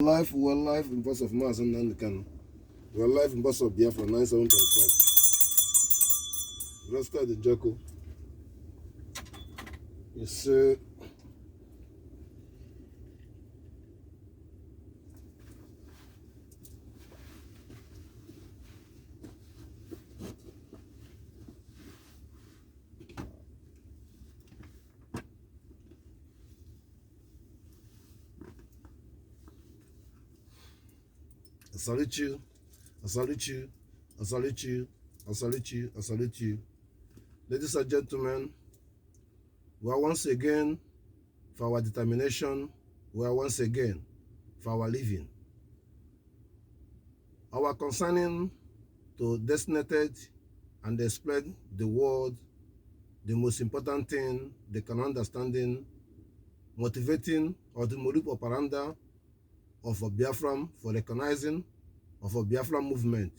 We're live in voice of Mazi Nnamdi Kanu. We're live in voice of Biafran 97.5. Let's start the Joko. Yes, I salute you, I salute you, I salute you, I salute you, I salute you. Ladies and gentlemen, we are once again for our determination, we are once again for our living. Our concerning to designated and explain the world the most important thing they can understanding, motivating or the modus operandi of a Biafran for recognizing of a Biafran movement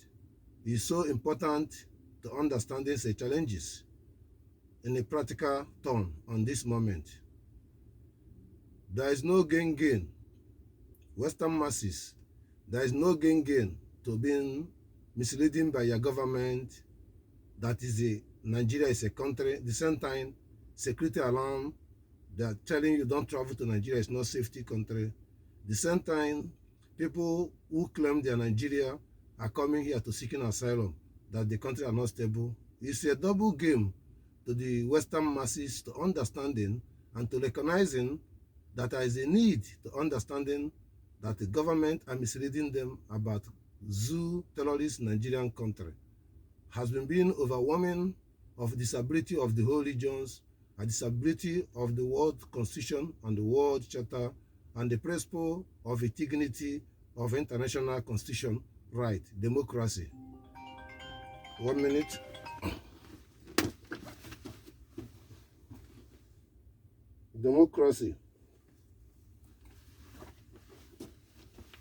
is so important to understanding the challenges in a practical tone on this moment. There is no gain. Western masses, there is no gain to being misleading by your government that is Nigeria is a country. At the same time, security alarm, they are telling you don't travel to Nigeria, it's not safety country. The same time, people who claim they are Nigeria are coming here to seeking asylum, that the country are not stable. It's a double game to the Western masses to understanding and to recognizing that there is a need to understanding that the government are misleading them about zoo terrorist Nigerian country. Has been being overwhelming of disability of the whole regions, a disability of the world constitution and the world charter, and the principle of dignity of international constitution, right, democracy. 1 minute. Democracy.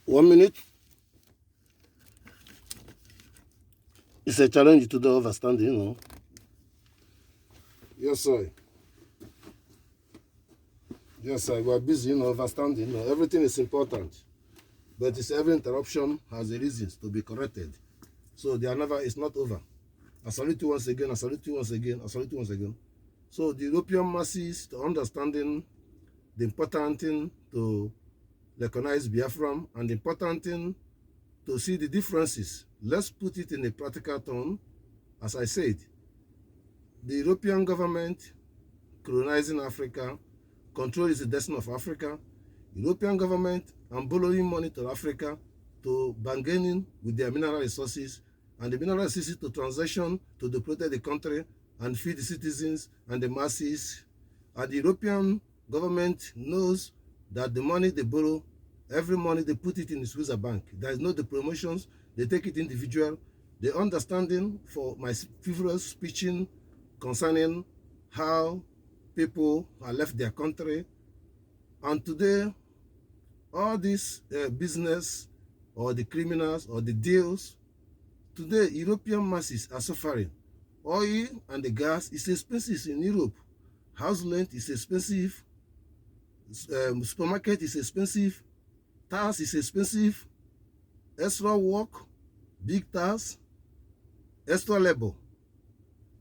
1 minute. It's a challenge to the understanding, you know. Yes, sir. Yes, sir. We are busy, you know, understanding. You know, everything is important. But it's every interruption has a reason to be corrected. So they are never, it's not over. I salute you once again, I salute you once again, I salute you once again. So the European masses to understanding the important thing to recognize Biafran and the important thing to see the differences. Let's put it in a practical tone. As I said, the European government colonizing Africa, control is the destiny of Africa. European government and borrowing money to Africa to bargaining with their mineral resources, and the mineral resources to transition to deplete the country and feed the citizens and the masses. And the European government knows that the money they borrow, every money they put it in the Swiss bank. There is no the promotions, they take it individual. The understanding for my previous speeching concerning how people have left their country. And today, all this business or the criminals or the deals, today European masses are suffering. Oil and the gas is expensive in Europe. House rent is expensive. Supermarket is expensive. Tax is expensive. Extra work, big tax, extra labor.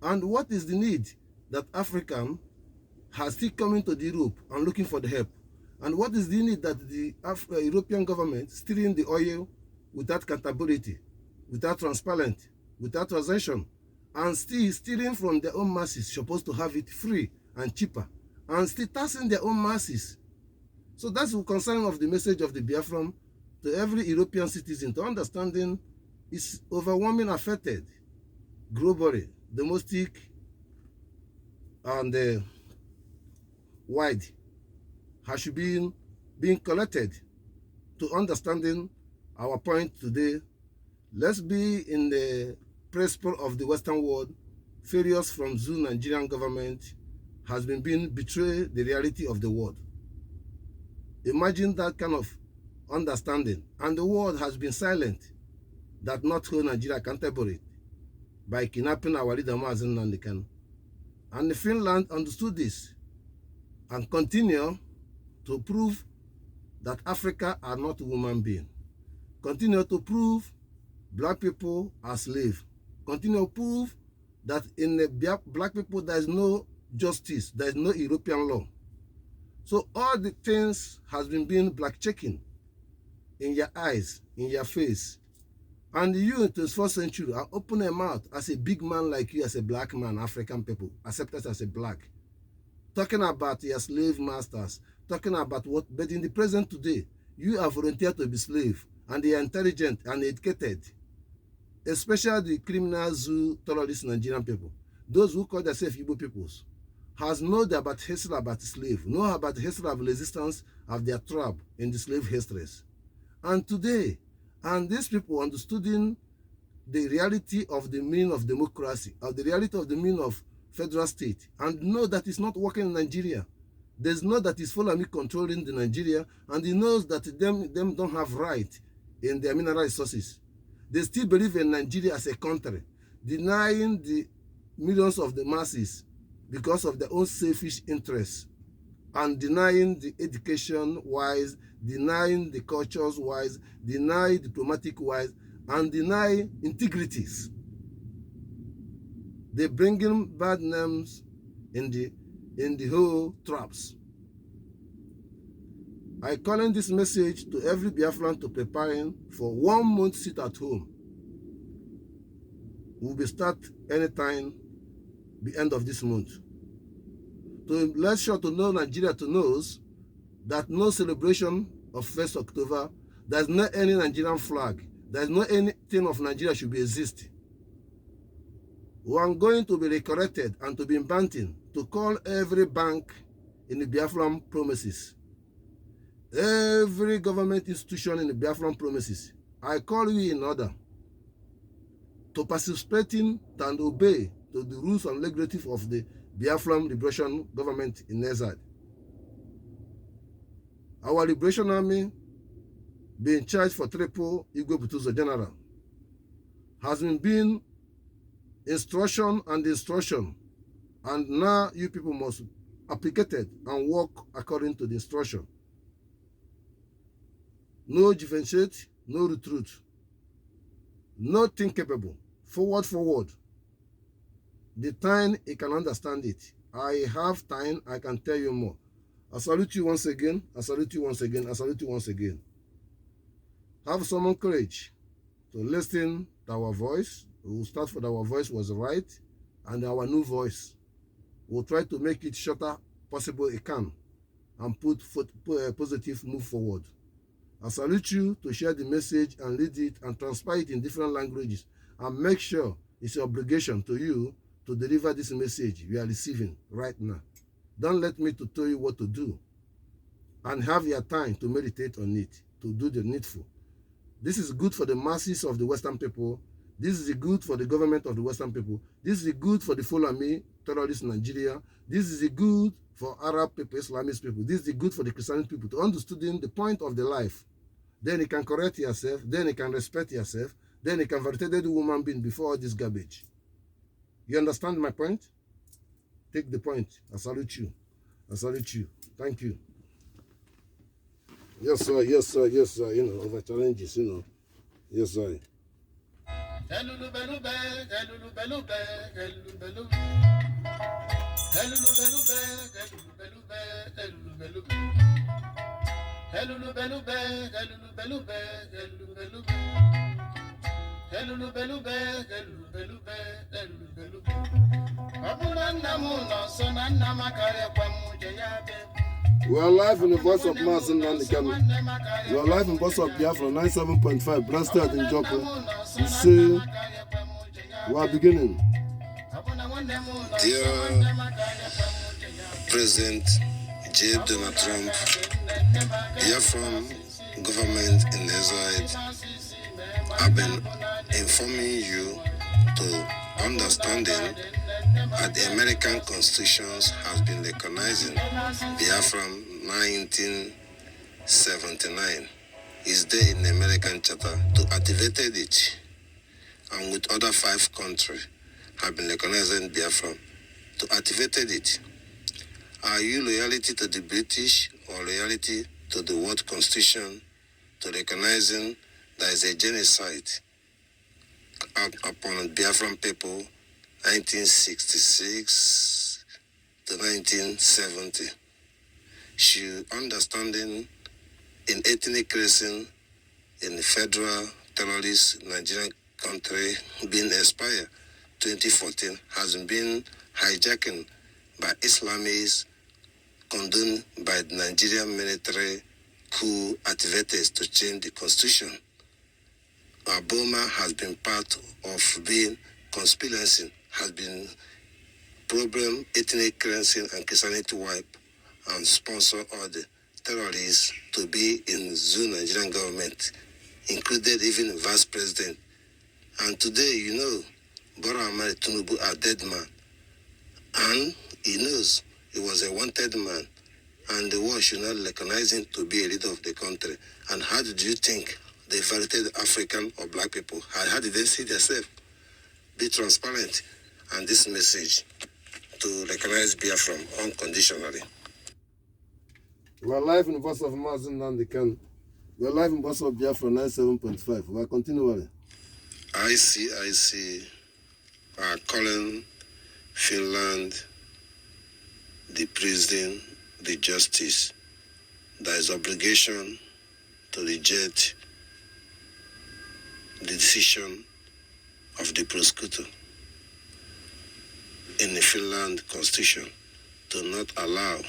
And what is the need that African has still coming to the Europe and looking for the help? And what is the need that the European government stealing the oil without accountability, without transparent, without transaction, and still stealing from their own masses, supposed to have it free and cheaper, and still taxing their own masses? So that's the concern of the message of the Biafran to every European citizen to understanding is overwhelming affected globally, domestic, and wide has been being collected to understanding our point today. Let's be in the principle of the Western world. Failures from the Nigerian government has been being betrayed the reality of the world. Imagine that kind of understanding, and the world has been silent that not hold Nigeria accountable by kidnapping our leader Mazi Nnamdi Kanu. And Finland understood this and continue to prove that Africa are not human beings. Continue to prove black people are slaves. Continue to prove that in the black people there is no justice, there is no European law. So all the things has been being black checking in your eyes, in your face. And you in the 21st century are opening a mouth as a big man like you, as a black man, African people, accepted as a black. Talking about your slave masters, talking about what, but in the present today, you are volunteered to be slave, and they are intelligent and educated, especially the criminals who terrorist Nigerian people, those who call themselves Igbo peoples, has known about history about slave, know about the history of resistance of their tribe in the slave histories. And today, and these people understanding the reality of the meaning of democracy, of the reality of the meaning of federal state, and know that it's not working in Nigeria. There's no that is Fulami controlling the Nigeria, and he knows that them don't have right in their mineral resources. They still believe in Nigeria as a country, denying the millions of the masses because of their own selfish interests, and denying the education-wise, denying the cultures-wise, denying diplomatic-wise, and denying integrities. They bring in bad names in the whole traps. I calling this message to every Biafran to preparing for 1 month sit at home. We'll be start anytime the end of this month. To let sure to know Nigeria to knows that no celebration of 1st October, there's not any Nigerian flag, there's no anything of Nigeria should be exist. We are going to be recorrected and to be banting to call every bank in the Biafran promises, every government institution in the Biafran promises. I call you in order to participating and obey to the rules and legislative of the Biafran Liberation Government in exile. Our Liberation Army, being charged for triple Igwe Butuzo General, has been instruction, and now you people must applicate it and work according to the instruction. No differentiate, no retreat, no think capable, forward. The time he can understand it. I have time, I can tell you more. I salute you once again, I salute you once again, I salute you once again. Have some courage to listen to our voice. We will start with our voice was right, and our new voice. We'll try to make it shorter possible it can, and put a positive move forward. I salute you to share the message and read it and transpire it in different languages, and make sure it's your obligation to you to deliver this message you are receiving right now. Don't let me to tell you what to do, and have your time to meditate on it, to do the needful. This is good for the masses of the Western people. This is good for the government of the Western people. This is good for the Fulami, terrorists in Nigeria. This is good for Arab people, Islamist people. This is good for the Christian people to understand the point of the life. Then you can correct yourself. Then you can respect yourself. Then you can validate the human being before all this garbage. You understand my point? Take the point. I salute you. I salute you. Thank you. Yes, sir. Yes, sir. Yes, sir. You know, over challenges, you know. Yes, sir. We are live in the voice of Mazi Nnamdi Kanu. We are live in voice of Biafran 97.5, Brasted in Joko. You see, we are beginning. Dear President J. Donald Trump, Biafran government in exile, I've been informing you to understanding that the American Constitution has been recognizing Biafran 1979 is there in the American Charter to activate it, and with other 5 countries have been recognizing Biafran to activate it. Are you loyalty to the British or loyalty to the world constitution, to recognizing there is a genocide upon Biafran people 1966 to 1970. She understanding in ethnic cleansing in the federal terrorist Nigerian country being expired 2014 has been hijacking by Islamists condoned by the Nigerian military coup activities to change the constitution. Obama has been part of being conspiracy, has been problem ethnic cleansing and Christianity wipe and sponsor all the terrorists to be in the Nigerian government, included even vice president. And today, you know, Bola Ahmed Tinubu a dead man. And he knows he was a wanted man. And the world should not recognize him to be a leader of the country. And how did you think they evaluated African or black people? How did they see themselves? Be transparent. And this message to recognize Biafran unconditionally. We are live in the voice of Mazi Nnamdi Kanu. We are live in the voice of Biafra 97.5. We are continually. IC are calling Finland the prison, the justice. There is obligation to reject the decision of the prosecutor in the Finland constitution to not allow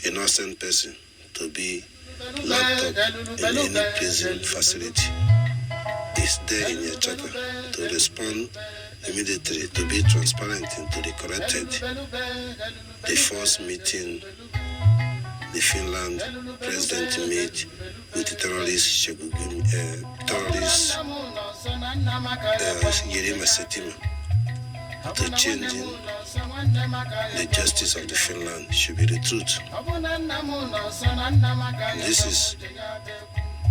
innocent person to be locked up in any prison facility. It's there in your charter to respond immediately, to be transparent and to be corrected. The first meeting the Finland president made with the terrorist Che Guevara, Ejema to changing the justice of the Finland should be the truth. This is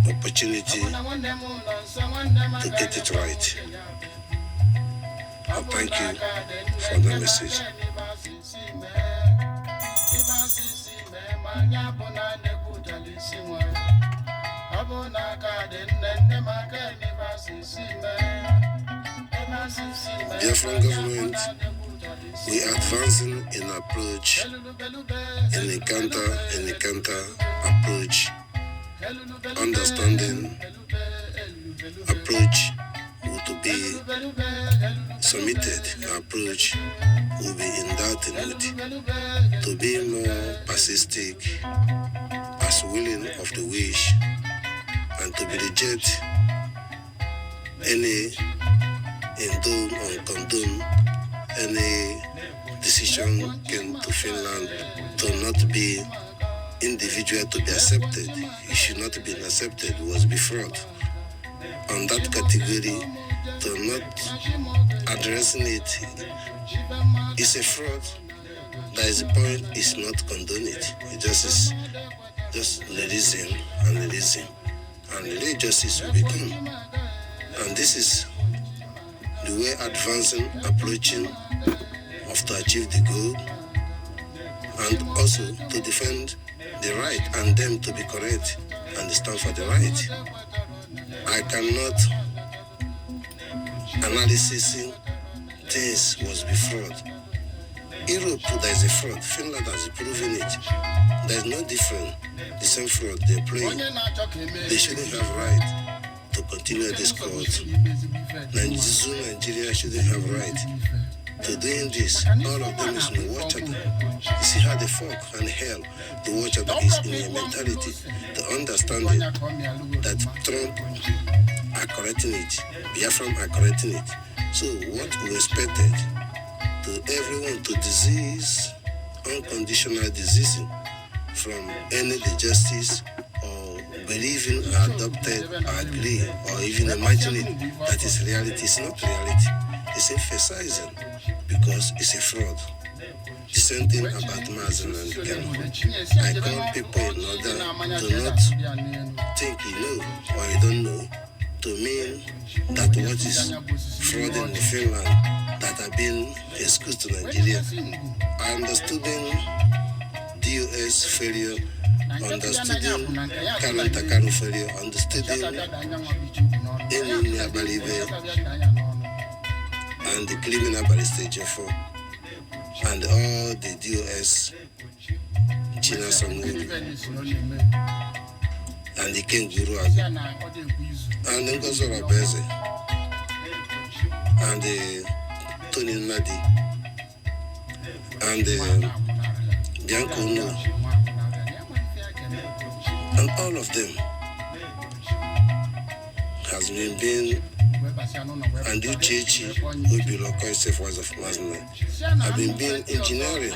opportunity to get it right. I thank you for the message. Biafran government, we are advancing in approach, in the counter approach, understanding approach to be submitted, approach will be indulged with, to be more persistent, as willing of the wish, and to be reject any indulge or condone any decision came to Finland to not be individual to be accepted. It should not be accepted, it was be fraud. On that category, to not addressing it is a fraud. That is the point, is not condone it. It just is just release him and release him. And the justice will become. And this is the way advancing, approaching of to achieve the goal, and also to defend the right and them to be correct and stand for the right. I cannot analysis things was be fraud. Europe, there is a fraud. Finland has proven it. There is no different. The same fraud they're playing. They shouldn't have right to continue this court. Nigeria shouldn't have right to doing this. All of them is in the watch. You see how the folk and hell, the watch is in their mentality, the understanding that Trump are correcting it, Biafran are correcting it. So what we expected to everyone to disease, unconditional disease from any justice or believing, adopted, agree, or even imagining that is reality. It's not reality. It's emphasizing because it's a fraud. The same thing about Mazi Nnamdi Kanu. I call people in order to not think you know or you don't know, to mean that what is fraud in Finland that have been excused to Nigeria. I understood DOS failure understanding current Kanu failure, understanding any Abalive and the criminal barrister Jeffo and all the DOS China Samudi and the King Guru and the Ngozora Beze and the Tony Nadi and the Bianco No and all of them has been and you Chichi who belong to safe words of Mazna have been engineering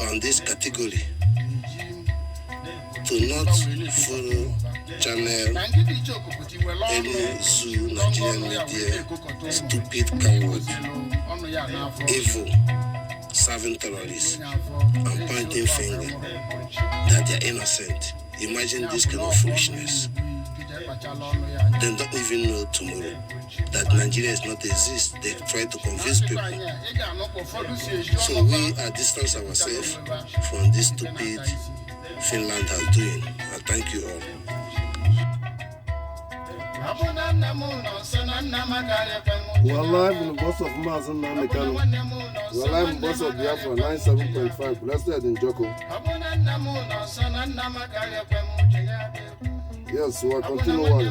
on this category to not follow channel any zoo Nigerian media, stupid coward, evil, serving terrorists, and pointing finger that they are innocent. Imagine this kind of foolishness. They don't even know tomorrow that Nigeria does not exist. They try to convince people. So we are distance ourselves from this stupid Finland has doing. I thank you all. We're live in the bus of Mazi Nnamdi Kanu. We're live in the bus of Biafran 97.5. Let's let in Joko. Yes, we'll continue on.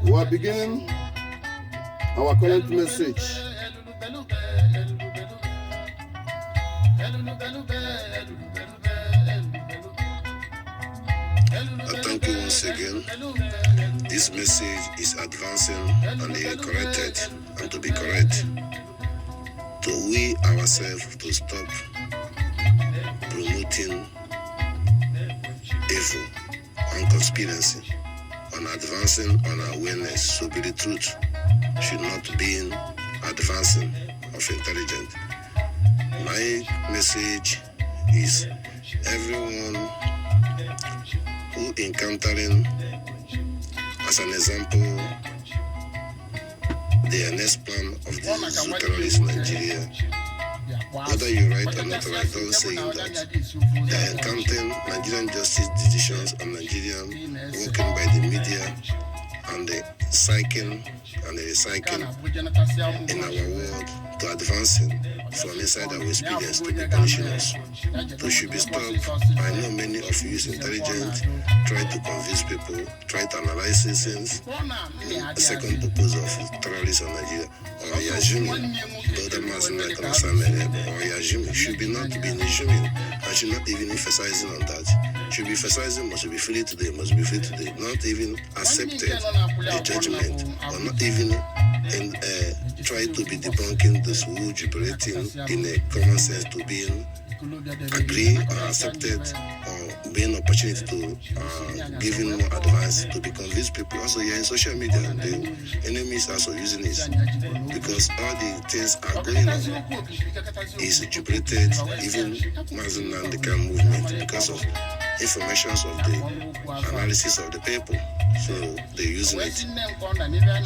We are beginning our current message. I thank you once again. This message is advancing and is corrected and to be correct. To we ourselves to stop promoting evil and conspiracy on advancing on awareness. So be the truth should not be in advancing of intelligence. My message is everyone who encountering as an example the next plan of the zoo terrorists in Nigeria. Whether you right or not right, don't say that they are encountering Nigerian justice decisions on Nigerian working by the media and the psyching and the recycling in our world to advancing from inside our experience to be punishing us. So should be stopped. I know many of you is intelligent, try to convince people, try to analyze things. A second purpose of terrorists in Nigeria, or Yajumi, the other Mazi Nnamdi Kanu, or Yajumi, should be not be assuming, and should not even emphasizing on that. Should be emphasizing, must be free today, must be free today. Not even accepted the judgment, or not even try to be debunking this who liberating in a common sense to being agree or accepted or being opportunity to giving more advice to be convinced people. Also, you're in social media, the enemies also using it because all the things are going on is liberated, even Mazi Nnamdi Kanu movement because of informations of the analysis of the people. So they're using it.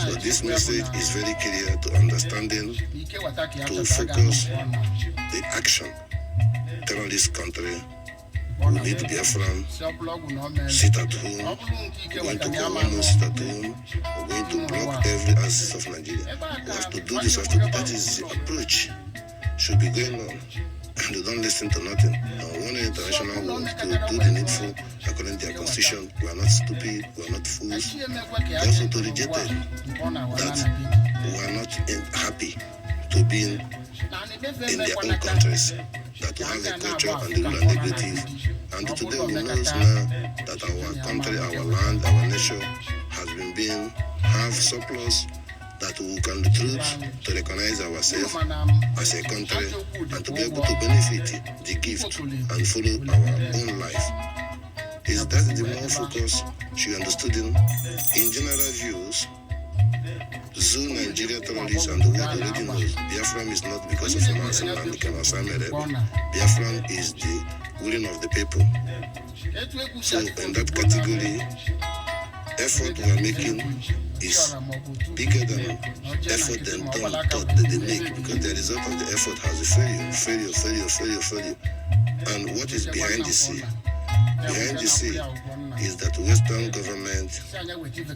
So this message is very clear to understanding, to focus the action. Terrorist country, we need to be Biafran, sit at home, we're going to go home, sit at home, we're going to block every access of Nigeria. We have to do this, that is the approach should be going on. They don't listen to nothing. Now, one international world to do the needful according to their constitution. We are not stupid, we are not fools. They also to reject it, that we are not happy to be in their own countries, that we have a culture and the rule and negative. And today we know now that our country, our land, our nation has been being have surplus, that we can the truth to recognize ourselves as a country and to be able to benefit the gift and follow our own life. Is that the more focus she understood in general views Zoo Nigeria terrorists and the world already knows Biafran is not because of Mazi Nnamdi Kanu or Amarabo. Biafran is the willing of the people. So in that category, effort we are making is bigger than effort than thought that they make, because the result of the effort has a failure. And what is behind the scene? Behind the scene is that Western government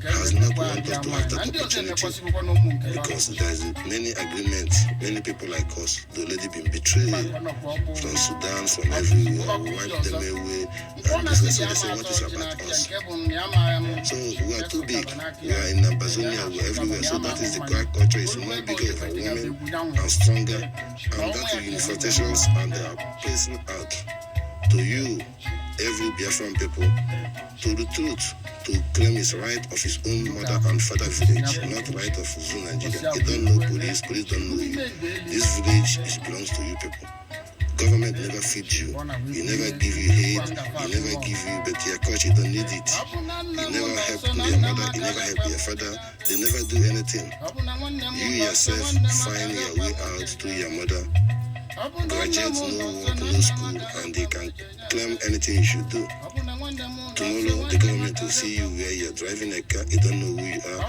has not wanted us to have that opportunity, because there is many agreements. Many people like us, they already been betrayed from Sudan, from everywhere. We wiped them away, and this is, so they say, what is about us? So we are too big. We are in Amazonia, we are everywhere. So that is the crack culture is more bigger, overwhelming, and stronger, and that unifications, and they are placing out to you, every Biafran people, to the truth, to claim his right of his own mother and father village, not right of Zoo Nigeria. You don't know police don't know you. This village belongs to you people. Government never feeds you. He never give you aid. He never give you, but your coach, you don't need it. He never helped your mother. He never helped your father. They never do anything. You yourself find your way out to your mother. Graduates, no work, no school, and they can claim anything you should do. Tomorrow, the government will see you where you're driving a car, you don't know who you are,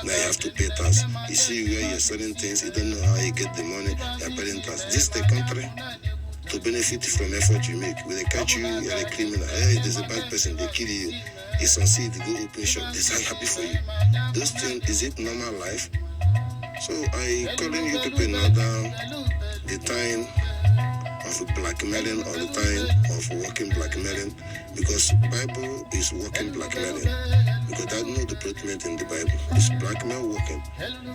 now you have to pay tax. You see where you're selling things, you don't know how you get the money, you're paying tax. This is the country to benefit from effort you make. When they catch you, you're a criminal. Hey, there's a bad person, they kill you. You succeed, you go open shop, they say happy for you. Those things, is it normal life? So I calling you people now down the time of blackmailing or the time of working blackmailing, because Bible is working blackmailing, because I know the treatment in the Bible. It's blackmail working.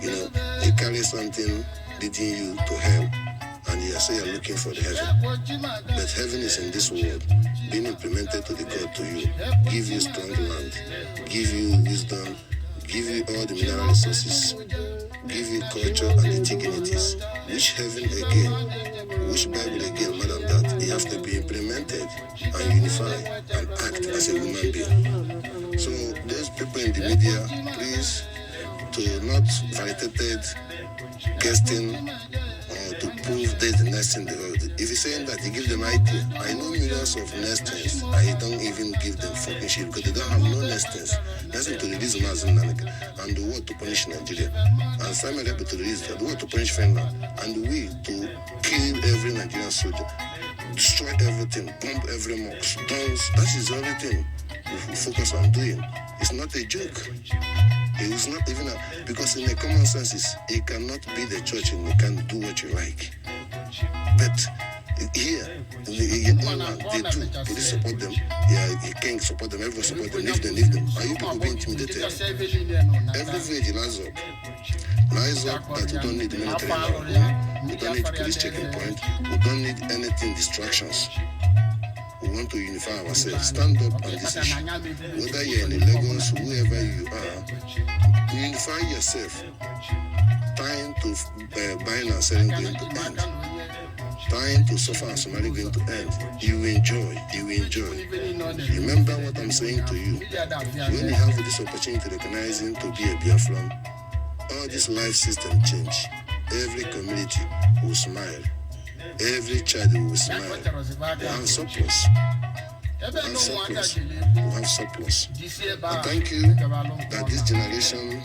You know, they carry something leading you to hell, and you say you're looking for the heaven. But heaven is in this world, being implemented to the God to you, give you strong land, give you wisdom, give you all the mineral resources, give you culture and the dignities. Which heaven again? Which Bible again? More than that, it has to be implemented and unified and act as a human being. So those people in the media, please, to not validated guessing or to prove there's the next in the world. If you're saying that, you give them idea. I know millions of nestings. I don't even give them fucking shit because they don't have no nestings. Nothing to release Mazi Nnamdi and the word to punish Nigeria. And Simon Rebbe to release the word to punish Finland. And we to kill every Nigerian soldier, destroy everything, bomb every mosque. That is the only thing we focus on doing. It's not a joke. It is not even because in the common sense, it cannot be the church and you can do what you like. But here, in the land, they do. Police support them. Yeah, the king support them. Everyone support them. Leave them. Are you people being intimidated? Every village lies up that we don't need military in our home. We don't need police checking point. We don't need anything distractions. We want to unify ourselves. Stand up on this issue. Whether you're in Lagos, whoever you are, unify yourself. Time to buying and selling going to end. Time to suffer and Somali going to end. You enjoy. Remember what I'm saying to you. When you have this opportunity to recognize him to be a Biafran, all this life system change. Every community will smile. Every child will smile. We have surplus. We have surplus. I thank you that this generation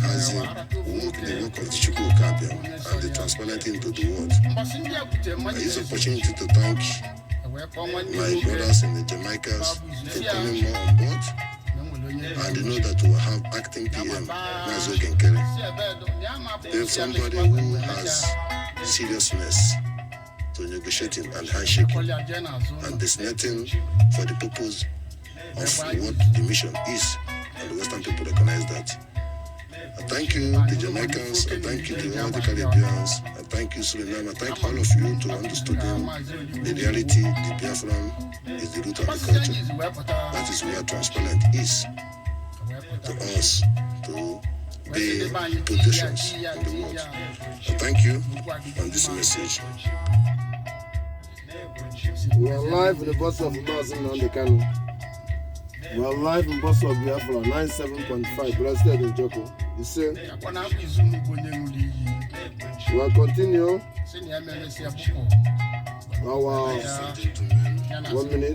has worked the work of the Chukwukabian and the transparency into the world. I use the opportunity to thank my brothers in the Jamaicas for coming more on board. And they know that we will have acting PM, Mazi Nnamdi. If somebody who has seriousness to negotiating and handshaking, and there's nothing for the purpose of what the mission is, and the Western people recognize that. I thank you, the Jamaicans, I thank you to all the Caribbeans, I thank you, Suriname, I thank all of you to understand the reality, the Biafran is the root of the culture. That is where transparent is to us to be politicians in the world. I thank you on this message. We are live in the bus of Mazi Nnamdi Kanu. We are live in bus of Biafra 97.5, Blessed in Joko. You see? We will continue our 1 minute.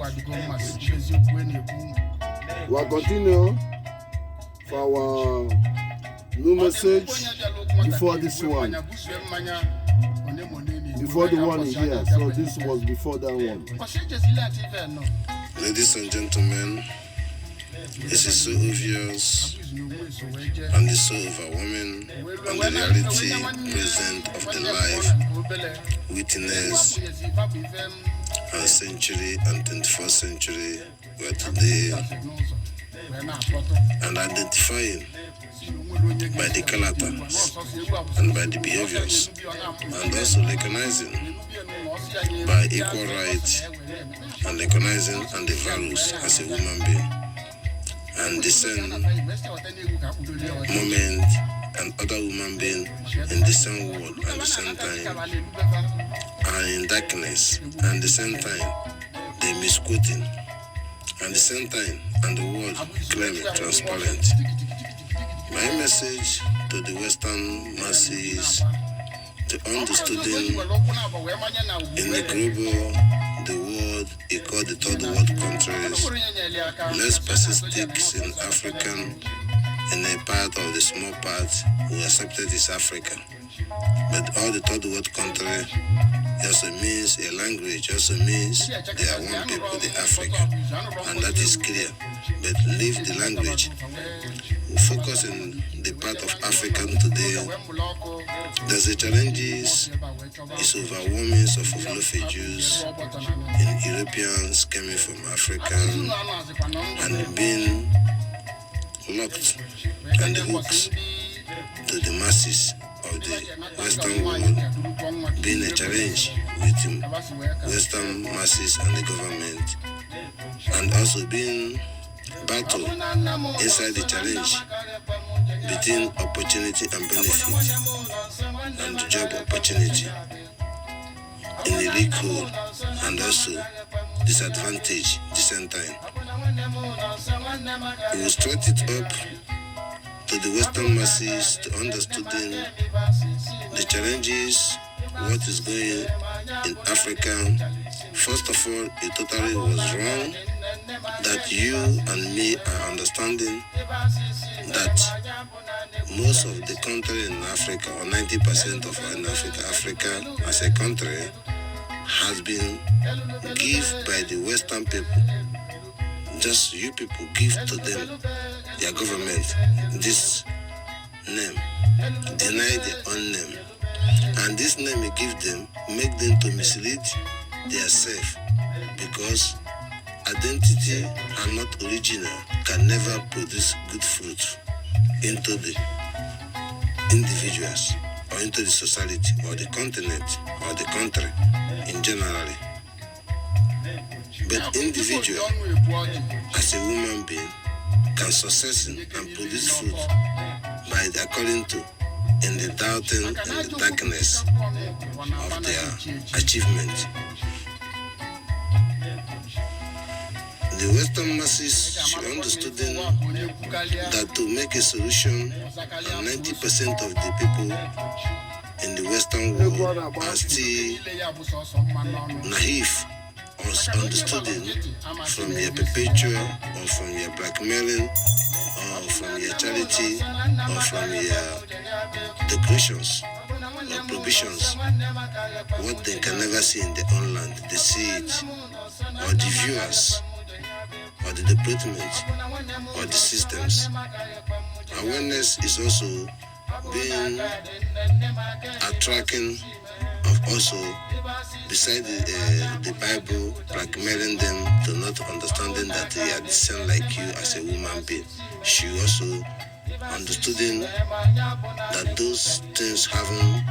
We will continue for our new message before this one. Before the one is here, so this was before that one. Ladies and gentlemen, this is so obvious and it's so overwhelming, and the reality present of the life, witness, and century and 21st century we are today, and identifying by the characters and by the behaviors, and also recognizing by equal rights and recognizing and the values as a human being, and the same moment and other human being in the same world at the same time, and in darkness, and the same time they misquoting, and the same time and the world claiming transparent. My message to the Western masses, to understanding in the global, the world, he called the third world countries, less statistics in African, in a part of the small part who accepted is Africa. But all the third world country also means a language, also means they are one people, the Africa, and that is clear. But leave the language. We focus in the part of African today. There's a challenges, it's overwhelming of refugees in Europeans coming from Africa and being locked and hooks to the masses of the Western world, being a challenge with Western masses and the government, and also being battle inside the challenge between opportunity and benefit and job opportunity in the recall and also disadvantage at the same time. We will straight it up to the Western masses to understanding the challenges, what is going in Africa. First of all, it totally was wrong that you and me are understanding that most of the country in Africa, or 90% of in Africa as a country, has been given by the Western people. Just you people give to them, their government, this name, deny their own name. And this name you give them, make them to mislead themselves, because identity are not original, can never produce good fruit into the individuals or into the society or the continent or the country in general. But individual as a human being can success and produce fruit by according to in the doubting and the darkness of their achievement. The Western masses should understand that to make a solution, 90% of the people in the Western world are still naive or understanding from your perpetual or from your blackmailing or from your charity or from your decorations or provisions, what they can never see in their own land, they see it, or the viewers, or the department, or the systems. Awareness is also being attracting of also beside the Bible, blackmailing them to not understanding that they are the same like you as a human being. She also understanding that those things happen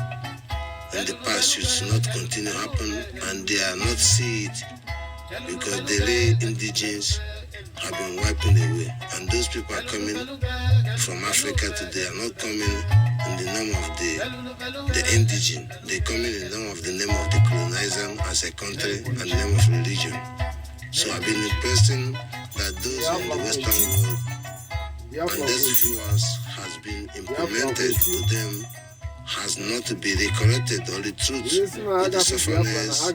in the past should not continue to happen, and they are not see it because the lay indigenous have been wiping away, and those people are coming from Africa today are not coming in the name of the indigenous. They coming in the name of the colonizer as a country and the name of religion. So I've been impressing that those in the Western world and those viewers has been implemented to them has not been recollected, or the truth of the sufferers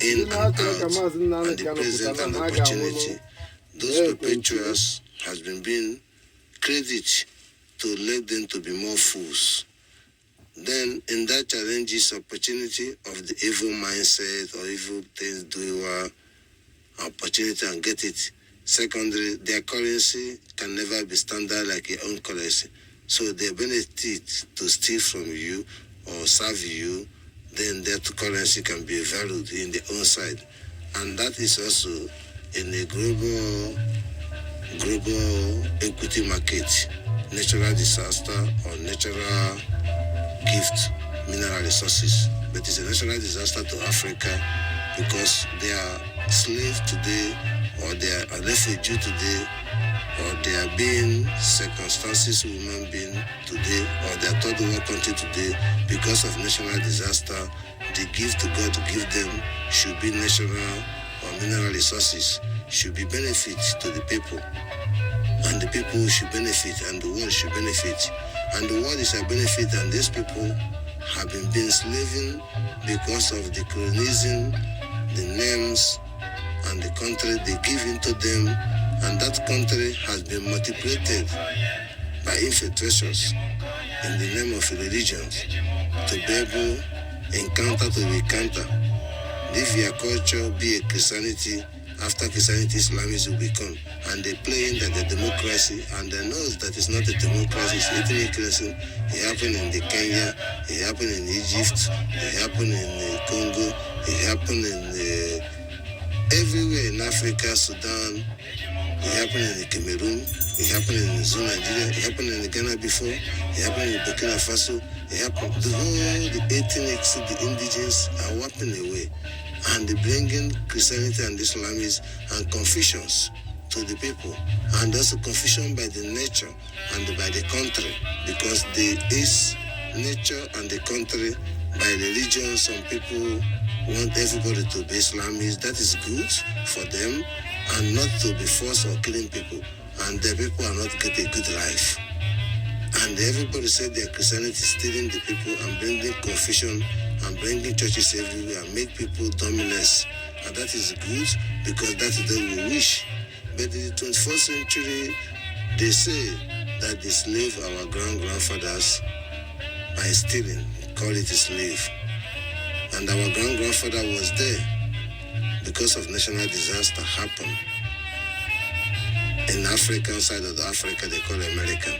in and out, and the present and opportunity. Those perpetuals has been being credited to let them to be more fools. Then in that challenges opportunity of the evil mindset or evil things doer opportunity and get it. Secondly, their currency can never be standard like your own currency. So they benefit to steal from you or serve you, then their currency can be valued in their own side. And that is also in a global equity market, natural disaster or natural gift, mineral resources. But it's a natural disaster to Africa because they are slaves today, or they are refugee today, or they are being circumstances human being today, or they are third world country today because of national disaster. The gift to God to give them should be natural or mineral resources, should be benefit to the people. And the people should benefit, and the world should benefit. And the world is a benefit, and these people have been enslaving because of the colonizing, the names, and the country they give into them, and that country has been multiplied by infiltrations in the name of religions to be able encounter to encounter. Live your culture, be a Christianity. After Christianity, Islamism will become, and they playing that the democracy, and they know that it's not a democracy, it's ethnic cleansing. It happened in the Kenya, it happened in Egypt, it happened in Congo, it happened in everywhere in Africa, Sudan, it happened in the Cameroon, it happened in Nigeria, it happened in Ghana before, it happened in Burkina Faso, it happened, the ethnics, the indigenous are wiping away. And they bringing Christianity and Islamism and confusions to the people, and also confusion by the nature and by the country, because there is nature and the country by religion. Some people want everybody to be Islamist. That is good for them, and not to be forced or killing people, and the people are not getting a good life. And everybody said their Christianity is stealing the people and bringing confusion and bringing churches everywhere and make people dominance. And that is good because that is what we wish. But in the 21st century, they say that they slave our grandfathers by stealing, call it a slave. And our grandfather was there because of national disaster happened. In the African side of Africa, they call American.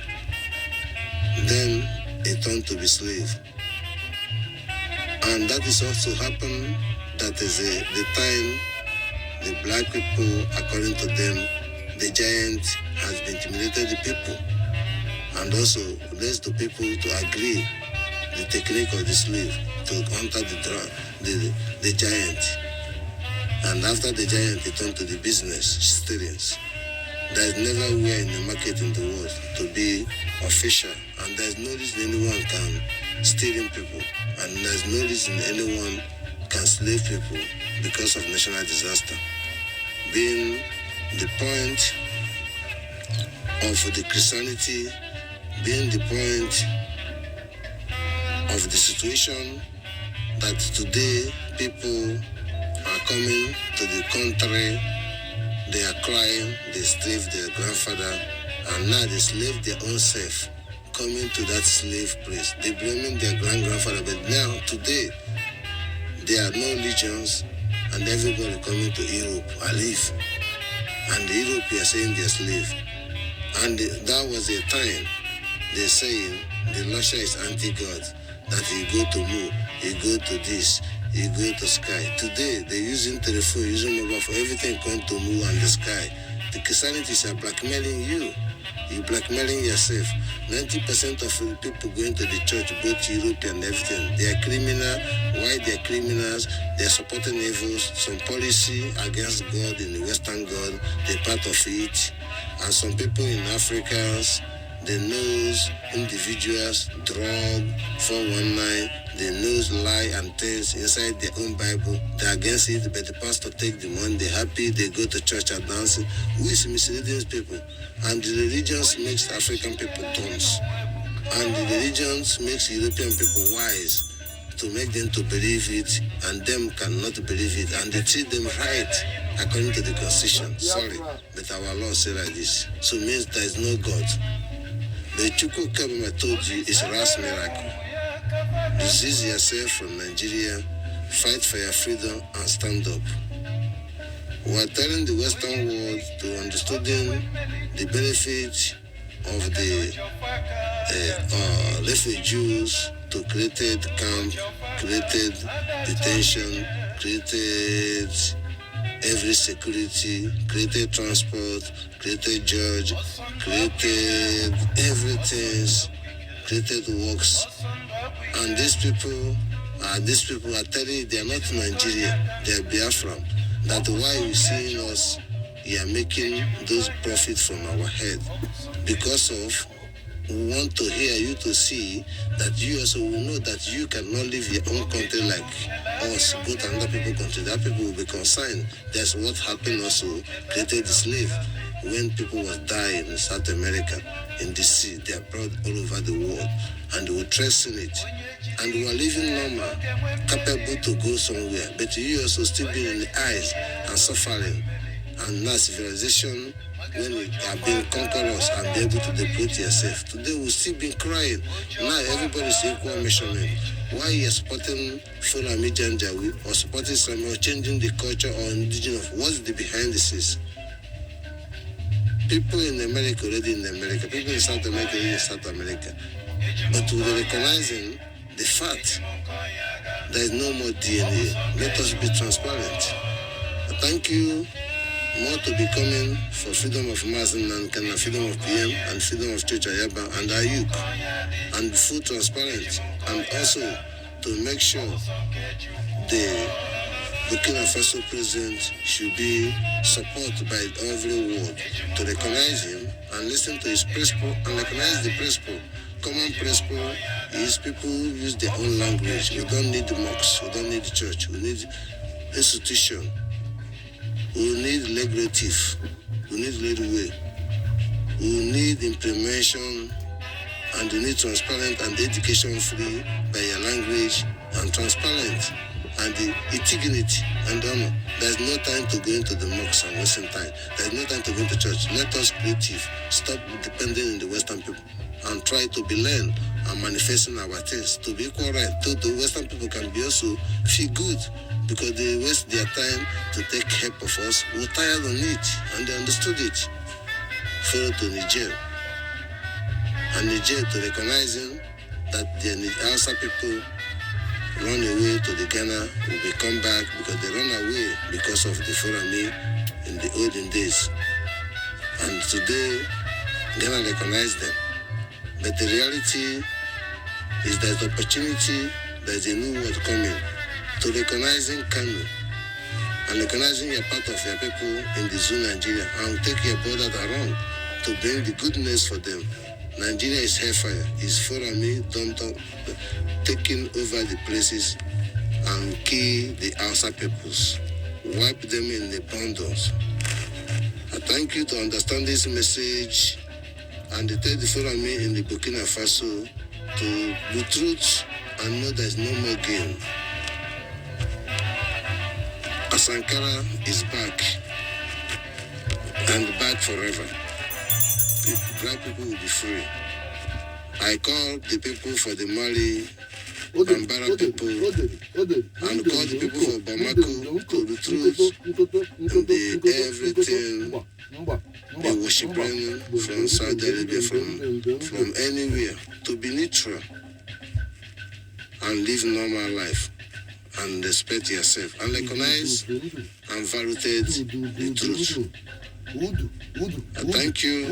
Then it turned to be slave. And that is also happened, that is the time the black people, according to them, the giant has been intimidated the people. And also lets the people to agree the technique of the slave to enter the giant. And after the giant, they turned to the business, stealings. There is never where in the market in the world to be official, and there is no reason anyone can steal people, and there is no reason anyone can slave people because of national disaster. Being the point of the Christianity, being the point of the situation that today people are coming to the country. They are crying, they slave their grandfather, and now they slave their own self, coming to that slave place. They blaming their grandfather, but now, today, there are no religions, and everybody coming to Europe, I live. And the Europe are saying they're slave. And that was a time, they're saying, the Russia is anti-God, that he go to moon, he go to this, you go to sky. Today, they're using telephone, using mobile for everything come to move and the sky. The Christianities are blackmailing you. You're blackmailing yourself. 90% of the people going to the church, both Europe and everything, they are criminal. Why they are criminals? They are supporting evils. Some policy against God in the Western God, they're part of it. And some people in Africa, they knows individuals, drug, 419, the news, lie and things inside their own Bible. They're against it, but the pastor take the money, they're happy, they go to church and dance. Who is misleading people? And the religions makes African people dumb. And the religions makes European people wise to make them to believe it, and them cannot believe it, and they treat them right according to the constitution. Sorry, but our law say like this. So it means there is no God. The Chukwu Kabima told you is Ras miracle. Disease yourself from Nigeria, fight for your freedom and stand up. We are telling the Western world to understanding the benefit of the refugees, to created camp, created detention, created every security, created transport, created judge, created everything, created works. And these people are telling you they are not Nigeria, they are Biafran. That's why you seeing us, you are making those profits from our head. Because of, we want to hear you to see that you also will know that you cannot live your own country like us, go to another people's country. That people will be concerned. That's what happened also, created the slave. When people was dying in South America, in the sea, they are brought all over the world, and they were tracing it. And we are living normal, capable to go somewhere. But you also still being in the eyes and suffering. And now civilization, when we have been conquerors and be able to deport yourself. Today we still been crying. Now everybody's equal measurement. Why you are supporting Fulami Janjawi or supporting some or changing the culture or indigenous? What's the behind the scenes? People in America already in America, people in South America already in South America. But with recognizing the fact there is no more DNA, let us be transparent. Thank you. More to be coming for freedom of Mazi Nnamdi Kanu, freedom of PM, and freedom of Church Ayaba and Ayuk, and full transparent, and also to make sure the Burkina Faso president should be supported by every world to recognize him and listen to his principle and recognize the principle. Common principle is people use their own language. We don't need the mosque, we don't need the church, we need institution. We need legislative, we need leadway, we need implementation, and we need transparent and education free by your language and transparent and the dignity and honor. There's no time to go into the mosque and wasting time. There's no time to go into church. Let us creative, stop depending on the Western people and try to be learned and manifesting our things to be equal right. So the Western people can be also feel good. Because they waste their time to take help of us. We're tired on it, and they understood it. Follow to Niger. And Niger to recognizing that the Hausa people run away to the Ghana will be come back because they run away because of the Fulami in the olden days. And today, Ghana recognize them. But the reality is there's the opportunity, there's a new world coming. To recognizing Kanu and recognizing you're part of your people in the zone Nigeria and take your border around to bring the goodness for them. Nigeria is hellfire, is Fulami dumped up, taking over the places and kill the Hausa peoples, wipe them in the bundles. I thank you to understand this message and to tell the Fulami in the Burkina Faso to the truth and know there's no more game. Sankara is back and back forever. Black people will be free. I call the people for the Mali, Bambara people, and call the people for Bamako to the truth and the everything they worshiping from Saudi Arabia, from anywhere, to be neutral and live normal life. And respect yourself and recognize and validate the truth. I thank you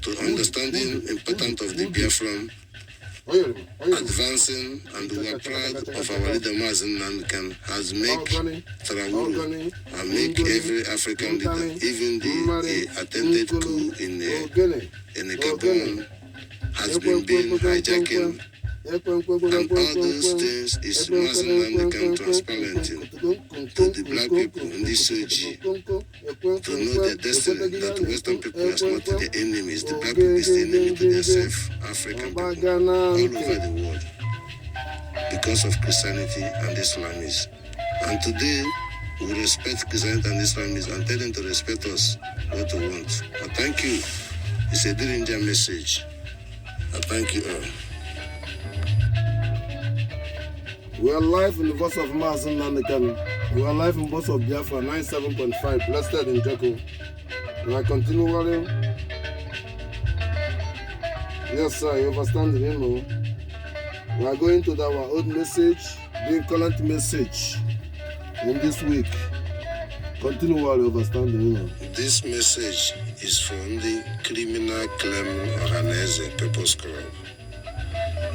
to understanding the importance of the Biafran, advancing, and we are proud of our leader Mazi Nnamdi Kanu has made Traore and make every African leader, even the attempted coup in the Gabon has been hijacking And all those things is Mazi Nnamdi Kanu transparenting to the black people in this OG to know their destiny, that the Western people are not their enemies, the black people is the enemy to themselves, African people, all over the world, because of Christianity and Islamism. And today, we respect Christianity and Islamism and tell them to respect us, what we want. I thank you. It's a Dillinger message. I thank you all. We are live in the voice of Mazi Nnamdi Kanu. We are live in the voice of Biafra 97.5, blessed in Joko. We are continually. Yes, sir, you understand, you know. We are going to our old message, the current message in this week. Continually understand, you know. This message is from the criminal claim organisor People's Club.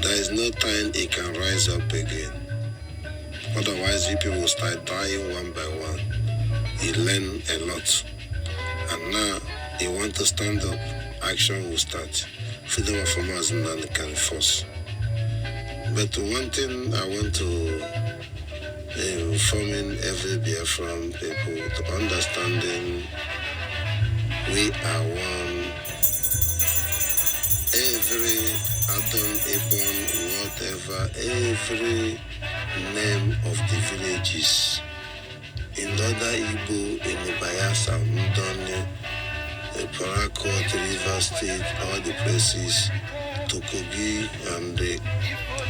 There is no time it can rise up again. Otherwise, people will start dying one by one. He learned a lot. And now, he wants to stand up. Action will start. Freedom of Mazi Nnamdi Kanu force. But one thing I want to informing every Biafran people to understanding we are one. Every Adam, Ebon, whatever, every name of the villages in other Igbo, in the Bayelsa, Ndone, Parakot, River State, all the places, Tokogi and the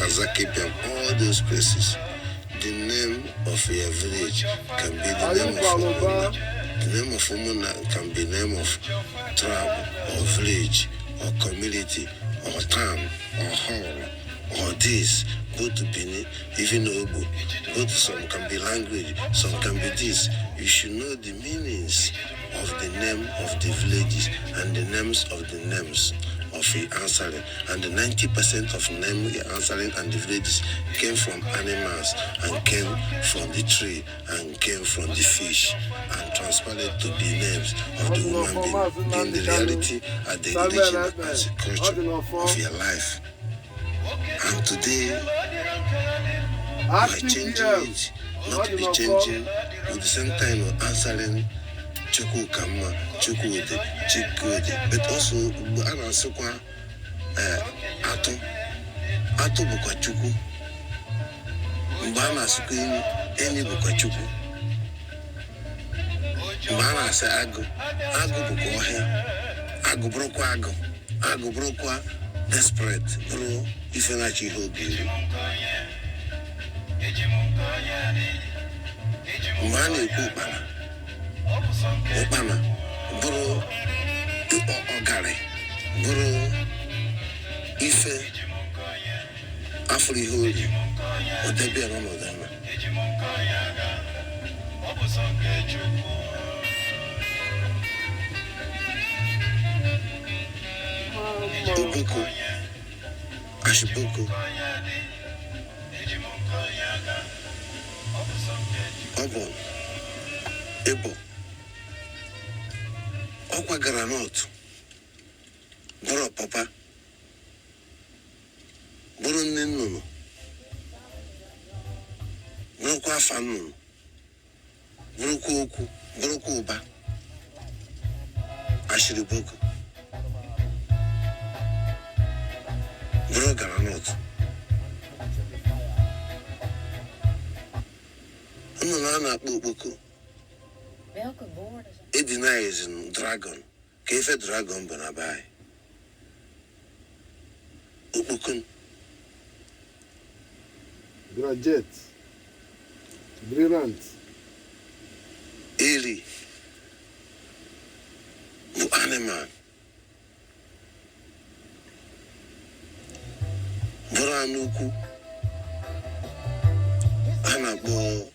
Azakipiam, all those places. The name of your village can be the name of woman. The name of woman can be the name of tribe or village or community or town or hall or this. Go to Benin, even Obo. Go to some can be language, some can be this. You should know the meanings of the name of the villages and the names of the names of the answering. And the 90% of name answering and the villages came from animals and came from the tree and came from the fish and transplanted to be names of the human being the reality and the religion and the culture of your life. And today, by changing it, not to be changing, with the same time of answering Chukwu Kama, Chukwude, Chikwude, but also Anasukwa Ato Bukwa Chukwu, Mbana Sukin, Eni Bukwa Chukwu, Mbana se Agu Bukwa, Agu Brokwa Agu Brokwa, desperate, bro, if you're not your baby. Mani Kupana, Opana, bro, Ogare, bro, Ife, Afri Holy, or Debbie Ramadana. Obuku, Ashibuku, Obon, Ebo, Okwa Granot, Boro Papa, Boro Ninu, Brokwa Fanu, Broku, Brokuba, Ashiribuku. Bro Granot. Nana Buku. Welke woorden zijn? It denies in dragon. Kefe dragon banabai. Ubukun. Graduate. Brilliant. Eri. Bu animal. Buranuku. Anabo.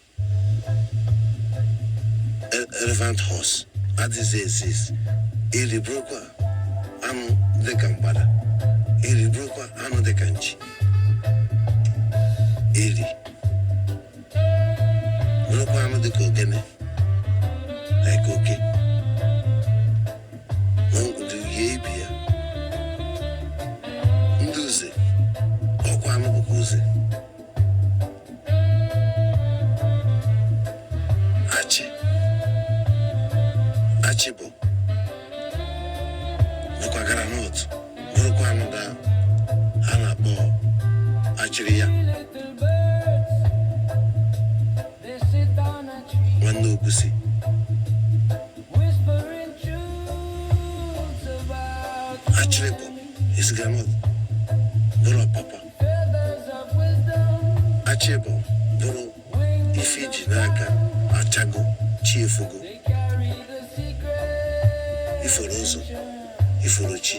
Elephant horse. Adizes. Eri brokwa. Anu de Kambada. Eri brokwa. Anu de Kanchi. Eri. Brokwa anu de Kogene. Like okay. No do ye be. Nduze. Okwa anu mekwa granot bụrụkwa anụda a na-akpọ achịrị ya nwanne ogusi achịrị bụ isi granot bụrụ papa achịrị bụrụ ife iji n'aka achago chi efugo iforo ụzọ iforo chi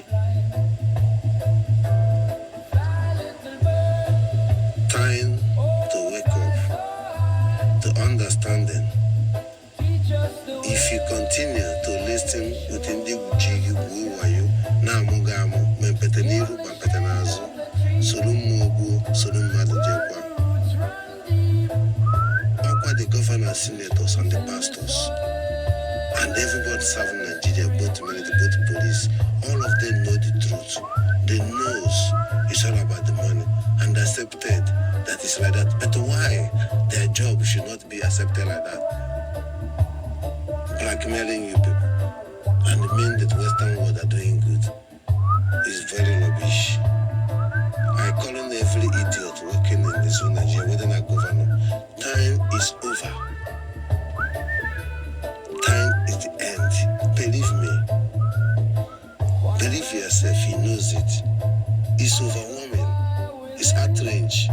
time to wake up to understanding. If you continue to listen within the Ujigi Wayo, Namugamu, Mempeteniru, Pampetanazo, Solumubu, Solumadu Aqua, the governors, senators, and the pastors, and everybody serving Nigeria, both military, both police, all of them know the truth. They knows it's all about the money and accepted that is like that. But why their job should not be accepted like that? Blackmailing you people and mean that Western world are doing good is very rubbish. I call on every idiot working in this Nigeria, whether not governor. Time is over. Time is the end. Believe me. Believe yourself, he knows it. It's overwhelming. It's outrage.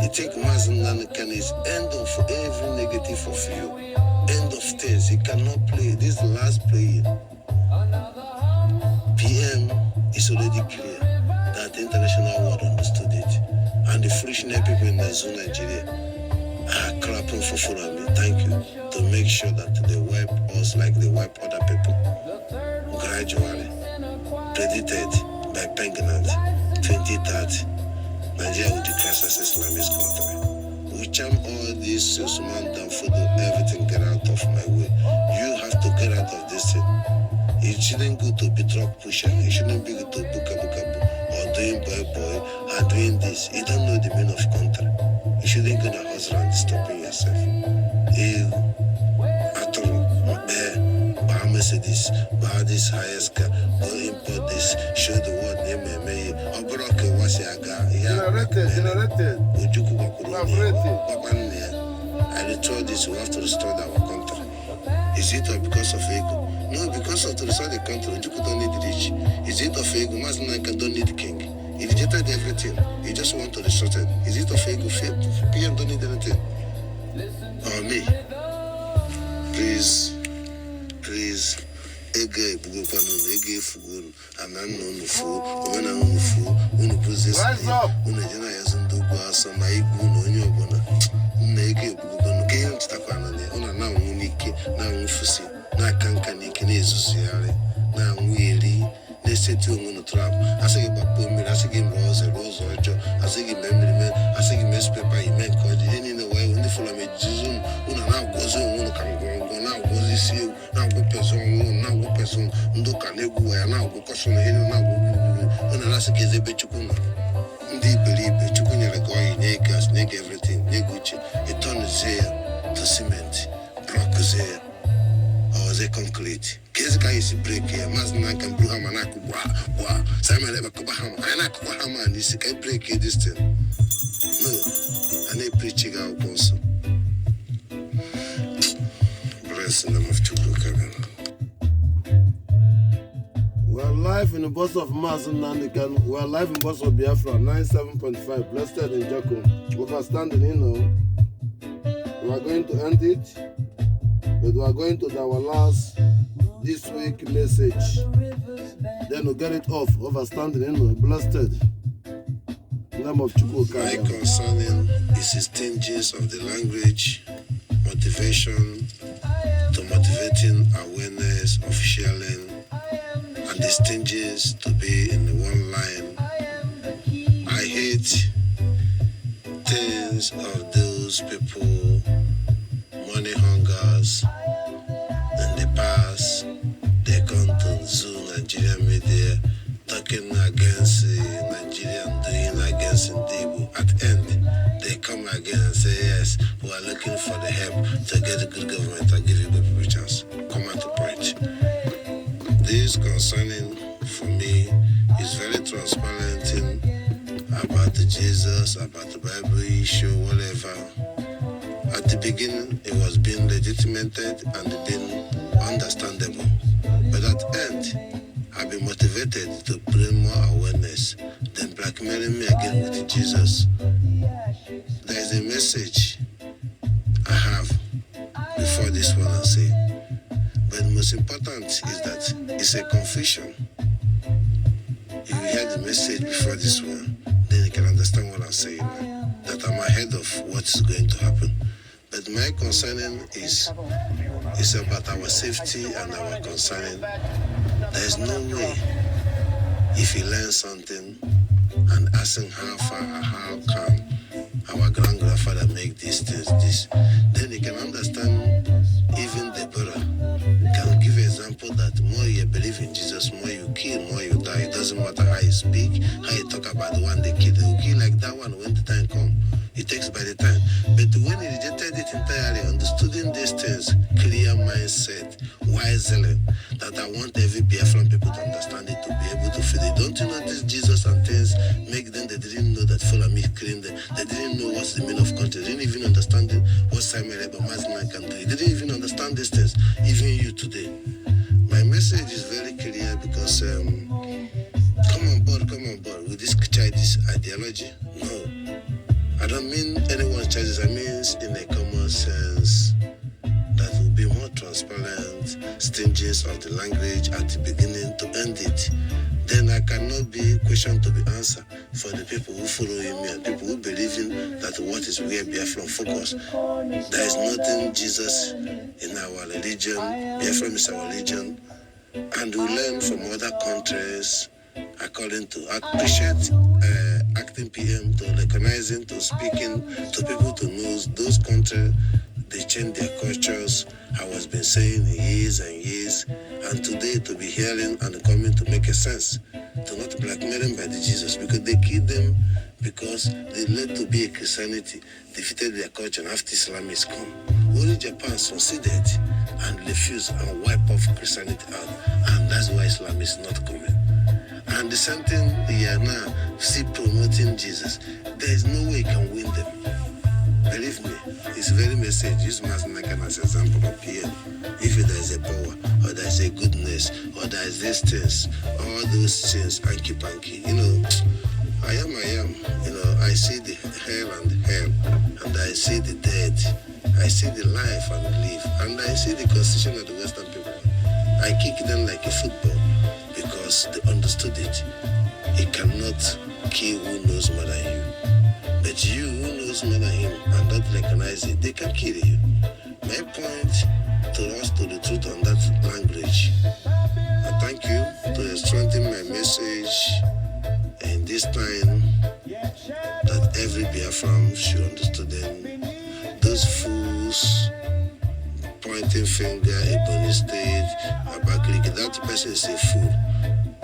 You take Mazi Nnamdi Kanu is end of every negative of you. End of things. He cannot play. This is the last play. PM is already clear that the international world understood it. And the foolishness people in Nigeria are clapping for Fulami. Thank you. To make sure that they wipe us like they wipe other people. Gradually. Predicted by Penguin 2030, Nigeria will declare as Islamist country. We charm all these man down for everything get out of my way. You have to get out of this thing. It shouldn't go to be drug pusher. It shouldn't be to buka or doing boy or doing this. You don't know the meaning of country. You shouldn't go to hustle and stopping yourself. You Mercedes, buy this highest car, go import this, show the world name me. Obroke was yaga, generated. I told this, we have to restore our country. Is it because of ego? No, because of to restore the country, you don't need rich. Is it of ego? Mazi Nnamdi Kanu don't need king. He rejected everything. He just want to restore it. Is it of ego? PM don't need anything. Or me. Please. Ege bugopano, ege fugun, anano nufu, omena nufu, unupuzes, unajana yazundugu asama igu nonyobona, ege bugopano, kaya mtakwana ne, ona na unike, na unfusi, na kankanike, ne zuziare, na unwili, ne seti umuntu trap, asege bakpomira, asege rose ojo, asege memory, asege mespepa imen kodi, eni ne wae undi Fulami jizum, una na gozo umuntu kangongo, na gozi siu, na go person, na go person, ndo kanegu ya na go person hinu na go, una na sege zebe chukuna, ndi believe chukunya le go ine gas, neg everything, neguchi, it turn there to cement, block there, or the concrete. Kezi ka isi break here, Mazi Nnamdi Kanu blew hammer na kubwa, Simon leba kuba hammer, ana kuba hammer, and isi ka break here this thing. No, I need preaching out also. Bless in the name of Che. We are live in the bus of Mazi Nnamdi Kanu. We are live in the bus of Biafran 97.5, blessed in Joko. Overstanding, we are going to end it, but we are going to our last this week message. Then we'll get it off. Overstanding, blessed. Name of My concerning is the stages of the language, motivation, to motivating awareness of sharing, and the stages to be in the one line. I hate things of those people, money hungers. In the past, they come to Zoo Nigerian media talking against Nigerian, doing against Ndibu. At the end, they come again and say, yes, we are looking for the help to get a good government and give you good preachers. Come out to preach. This concerning for me is very transparent about Jesus, about the Bible issue, whatever. At the beginning, it was being legitimated and being understandable. But at the end, I've been motivated to bring more awareness than blackmailing me again with Jesus. There is a message I have before this one I say. But the most important is that it's a confusion. If you hear the message before this one, then you can understand what I'm saying now, that I'm ahead of what is going to happen. But my concerning is about our safety and our concerning. There is no way if you learn something and asking how far or how come our grandfather make these things, then you can understand. Even Deborah can give an example that more you believe in Jesus, more you kill, more you die. It doesn't matter how you speak, how you talk about the one they kill. They will kill like that one when the time comes. It takes by the time. But when he rejected it entirely, understanding these things, clear mindset, wisely, that I want every Biafran people to understand it, to be able to feel it. Don't you know this Jesus and things make them, they didn't know that Fulami killing them. They didn't know what's the meaning of country. They didn't even understand what Amarabo, Mazi Nnamdi Kanu can do. They didn't even understand these things, even you today. My message is very clear because come on board with this childish ideology. No. I don't mean anyone's choices. I mean in a common sense that will be more transparent, stinginess of the language at the beginning to end it. Then I cannot be a question to be answered for the people who follow me and people who believe in that what is where Biafran focus. There is nothing Jesus in our religion. Biafran is our religion. And we learn from other countries according to appreciate acting PM, to recognizing, to speaking, to people to know those countries, they change their cultures. I was been saying years and years, and today to be hearing and coming to make a sense, to not blackmail them by the Jesus, because they killed them because they led to be a Christianity, defeated their culture, and after Islam is come. Only Japan succeeded and refused and wiped off Christianity out, and that's why Islam is not coming. And the same thing we are now still promoting Jesus. There is no way you can win them. Believe me, it's very message. Use Mazi Nnamdi Kanu as an example of here. If there is a power, or there is a goodness, or there is these things, all those things, hanky-panky, I am. I see the hell and and I see the dead. I see the life and the live, and I see the constitution of the Western people. I kick them like a football because they understood it. It cannot kill who knows more than you. But you who knows more than him and don't recognize it, they can kill you. My point to us to the truth on that language. I thank you to strengthen my message in this time that every Biafran should understand them. Those fools pointing finger, Ebony State, Abakaliki, that person is a fool.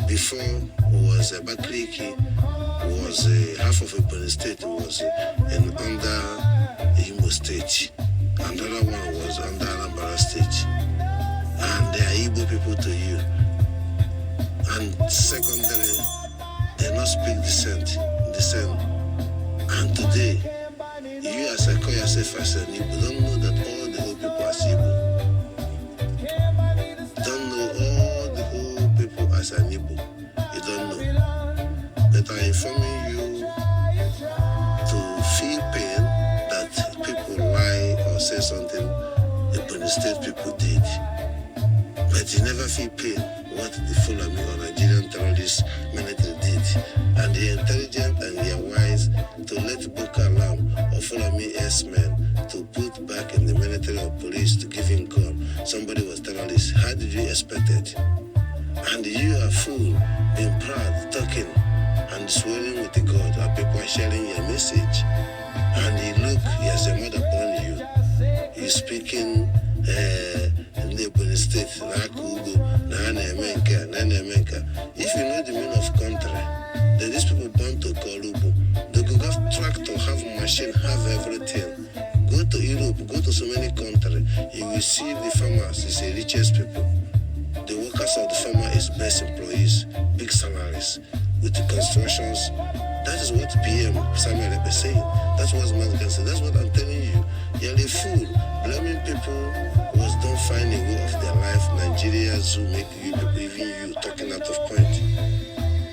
Before was Abakaliki, was half of Ebony State was under Imo State. Another one was under Anambra State. And they are Igbo people to you. And secondary, they not speak descent. And today, you as I call yourself as an Igbo, don't know that all the whole people are Igbo. Don't know all the whole people as an Igbo. You don't know. But I'm informing you to feel pain that people lie or say something the state people did. But you never feel pain what the Fulami or Nigerian terrorists military did. And they are intelligent and they are wise to let Boko Haram or Fulami S-men to put back in the military or police to give him gun. Somebody was terrorist. How did you expect it? And you are fool, being proud, talking and swearing with the God, and people are sharing your message. And you look, he has a mother born you. You're speaking in the state, if you know the meaning of country, then these people born to Korubu. They could have tractor, have machine, have everything. Go to Europe, go to so many countries, you will see the farmers, it's the richest people. They work workers of the farmer is best employees, big salaries, with the constructions. That is what PM Samuel Epe is saying. That's what Mazi can say. That's what I'm telling you. You're a fool. Blaming people was don't find a way of their life. Nigerians who make you people, even you, talking out of point.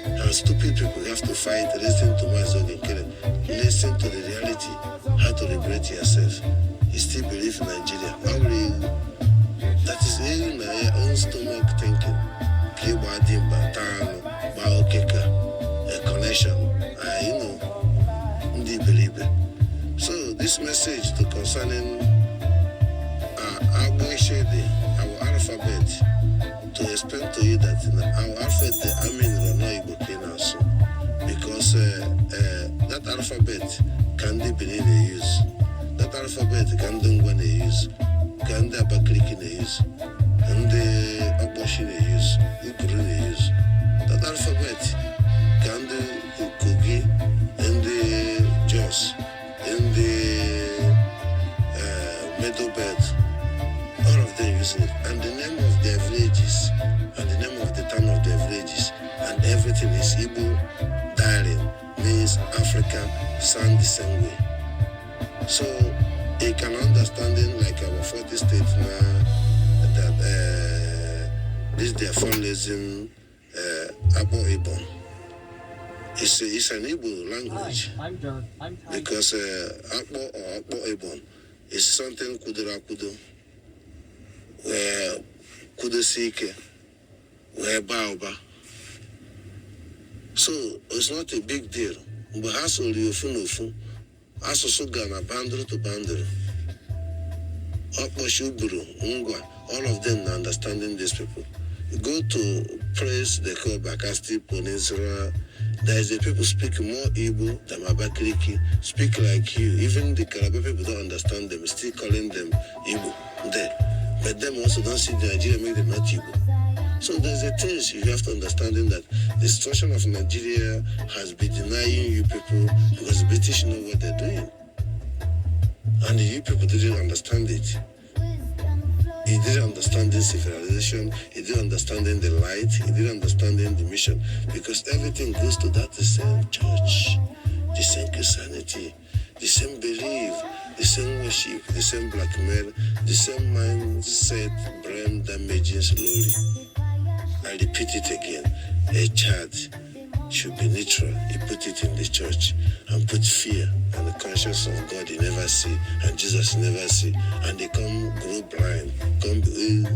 And stupid people have to fight. Listen to Mazi Nnamdi. Listen to the reality. How to liberate yourself. You still believe in Nigeria. How will you? That is in your own stomach thinking. A connection. Believe it. So this message to concerning our alphabet, to explain to you that our alphabet, I mean, also, because that alphabet can be in use. That alphabet can do when they use, can the Abakriki they use, and the abortion they use, Ukuru they use. That alphabet can do Kogi and the Jos and the Middle Belt. All of them using it. And the name of their villages and the name of the town of their villages and everything is Igbo dialing, means Africa sound the same way. So a can understanding like our 40 states now that this their fundraising Abo Ibon. It's an Igbo language. Hi, I'm done. I'm tired. Because Akbo or Akbo Ibon is something Kudura Kudu, where Kudu Sike, where Baoba. So it's not a big deal. But has only Funufu. Asoso Ghana, boundary to boundary. Okposhuburu, Ngwa, all of them are understanding these people. You go to praise the call Bakasti Peninsula. There is a people speak more Igbo than Abakriki, speak like you. Even the Calabar people don't understand them, still calling them Igbo there. But them also don't see Nigeria make them not Igbo. So there's a things you have to understanding that the situation of Nigeria has been denying you people because the British know what they're doing. And you people didn't understand it. You didn't understand the civilization, you didn't understand the light, you didn't understand the mission, because everything goes to that the same church, the same Christianity, the same belief, the same worship, the same blackmail, the same mindset, brain damaging slowly. I repeat it again. A child should be neutral. He put it in the church and put fear and the conscience of God he never see and Jesus he never see. And they come grow blind, come believe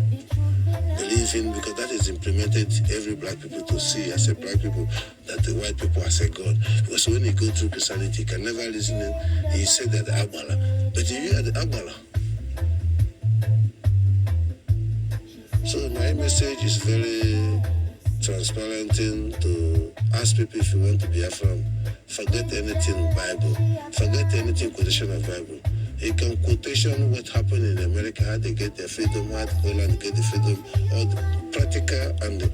in, because that is implemented every black people to see as a black people that the white people as a God. Because when you go through Christianity, you can never listen in. He said that the Agbala. But if you are the Agbala. So my message is very transparent to ask people if you want to be Biafran, forget anything Bible, forget anything quotation of Bible. You can quotation what happened in America, how they get their freedom, how Holland get the freedom, all the practical and the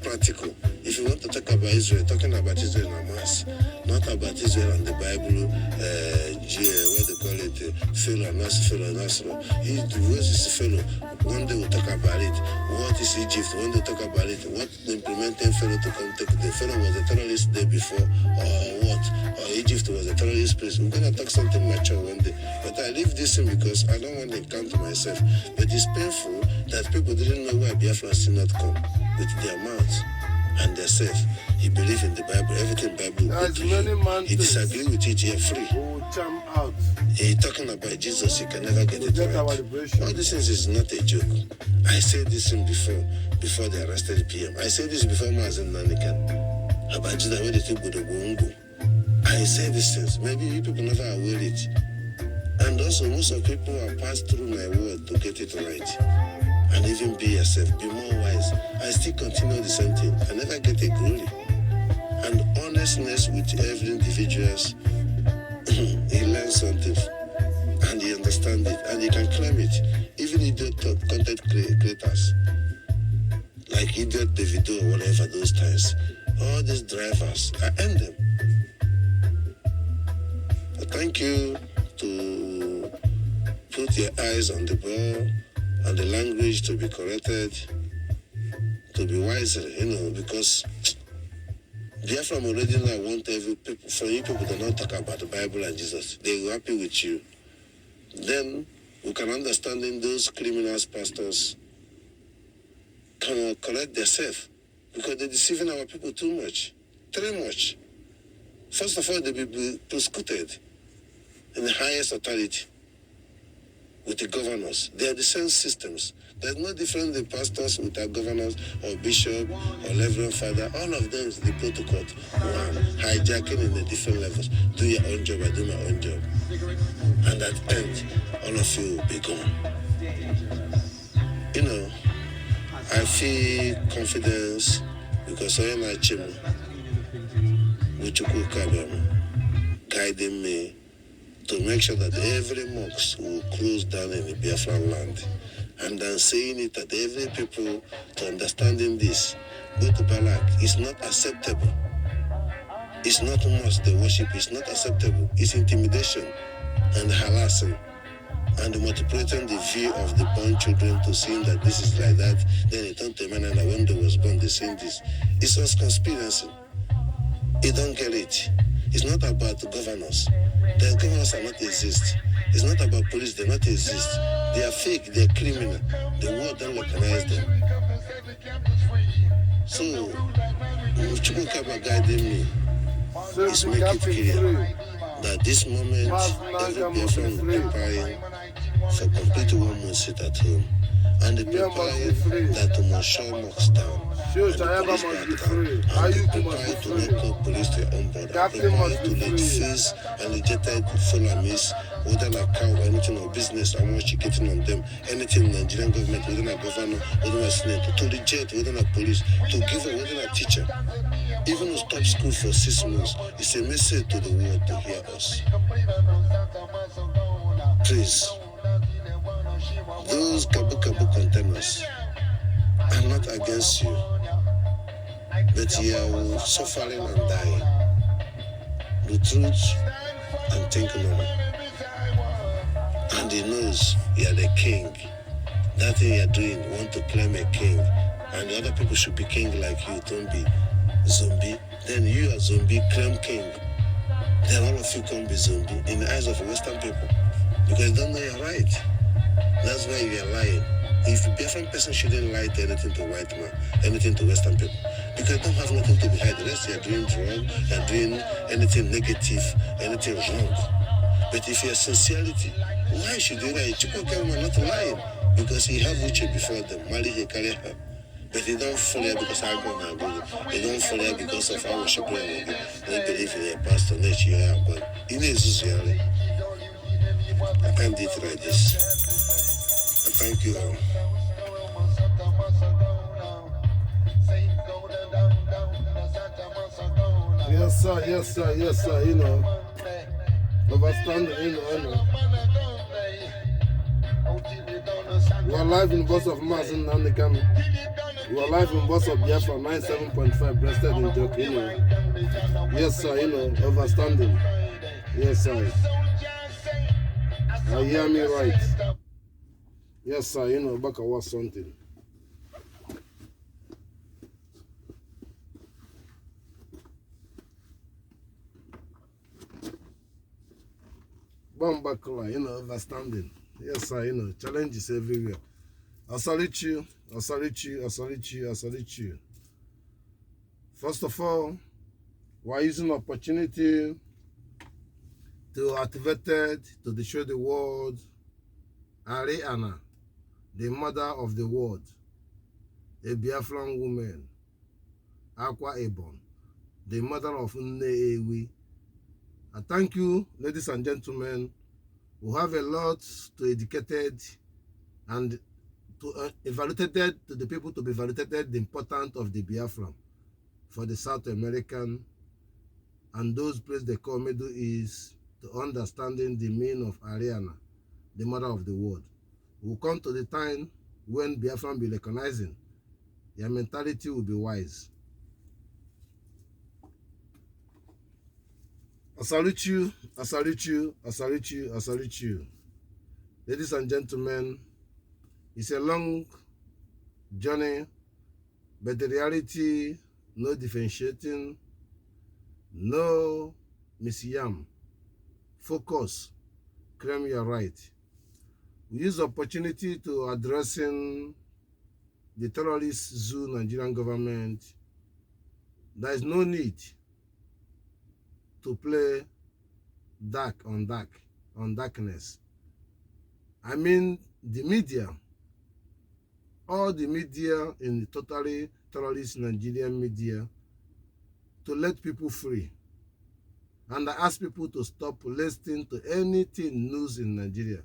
practical. If you want to talk about Israel, talking about Israel and Hamas, not about Israel and the Bible, what they call it, fellow and Nasra. What is fellow? One day we'll talk about it. What is Egypt? One day we'll talk about it. What the implementing fellow to come take the fellow was a terrorist day before, or what? Or Egypt was a terrorist place. We're gonna talk something mature one day. But I leave this in because I don't want to encounter myself. But it's painful that people didn't know why Biafrans did not come with their mouths and their self. He believe in the Bible, everything Bible. He disagree with it, you're free. He talking about Jesus, he can never get it right. All these things is not a joke. I said this thing before they arrested the PM. I said this before Mazi Nnamdi Kanu. About Jesus, when they think go to Bongo. I said these things. Maybe you people never aware it. And also, most of people have passed through my word to get it right. And even be yourself, be more wise. I still continue the same thing. I never get a glory. And honestness with every individual, he learns something and he understands it and he can claim it. Even idiot content creators, like idiot Davido or whatever those times, all these drivers, I end them. But thank you to put your eyes on the ball and the language to be corrected, to be wiser, because Biafran already now want every people, for you people to not talk about the Bible and Jesus. They are happy with you. Then we can understand in those criminals, pastors, can correct themselves because they're deceiving our people too much, too much. First of all, they will be prosecuted in the highest authority with the governors. They are the same systems. There's no difference in pastors with our governors or bishop or reverend father. All of them is the protocol. One, hijacking in the different levels. Do your own job, I do my own job. And at the end, all of you will be gone. I feel confidence because I am Ejema, which guiding me to make sure that every mosque will close down in the Biafran land. And then saying it that every people to understanding this, go to Balak, it's not acceptable. It's not mosque they worship, it's not acceptable. It's intimidation and harassing and multiplicating the view of the born children to seeing that this is like that. Then it turned to a man and when they was born, they seen this. It's just conspiracy. You don't get it. It's not about the governors. The governors are not exist. It's not about police, they not exist. They are fake, they are criminal. The world don't recognize them. So, Chukukaba guiding me is make it clear that this moment every Biafran will preparing for complete one must sit at home. And they preparing that to must shut mosques down. And the police back down. And they prepare to not call police to your own border. Prepare to let thise and legitimate Fulamis, whether a cow or anything or business, how much you're getting on them, anything Nigerian government, whether a governor, whether a senator, to reject, whether a police, to give a whether a teacher, even to stop school for 6 months, it's a message to the world to hear us. Please, those Kabu containers are not against you, but you are suffering and dying. The truth and think normal. And he knows you are the king. That thing you are doing, want to claim a king, and the other people should be king like you, don't be zombie. Then you are zombie, claim king. Then all of you can be zombie in the eyes of Western people because they don't know you're right. That's why you are lying. If a different person shouldn't lie to anything to white man, anything to Western people, because they don't have nothing to be hide. The rest you are doing wrong, you are doing anything negative, anything wrong. But if you are sincerity, why should you lie? Chukwu not lying because he have Uche before them, marry he carry her. But they don't follow her because I go and go. They don't follow her because of our worship. They don't believe in a pastor, nature, and God. In Jesus, I can't do it like this. Thank you all. Yes, sir, yes, sir, yes, sir, Overstand, We are live in boss of Mazi Nnamdi Kanu. We are live in boss of Biafran 97.5, breasted in joke, Yes, sir, overstanding. Yes, sir. I hear me right. Yes, sir, back was something. Bambakla, understanding. Yes, sir, challenges everywhere. I salute you, I salute you, I salute you, I salute you. First of all, we're using opportunity to activate to show the world Ariana, the mother of the world, a Biafran woman, Akwa Ibom, the mother of Nnewi. I thank you, ladies and gentlemen, who have a lot to educated and to evaluated to the people to be validated the importance of the Biafran for the South American and those places they call Middle East to understanding the meaning of Ariana, the mother of the world. We'll come to the time when Biafran be recognizing, their mentality will be wise. I salute you, I salute you, I salute you, I salute you. Ladies and gentlemen, it's a long journey But the reality, no differentiating, no misyam. Focus, claim your right. We use opportunity to addressing the terrorist zoo Nigerian government. There is no need to play dark on darkness. I mean, the media, all the media in the totally terrorist Nigerian media, to let people free. And I ask people to stop listening to anything news in Nigeria.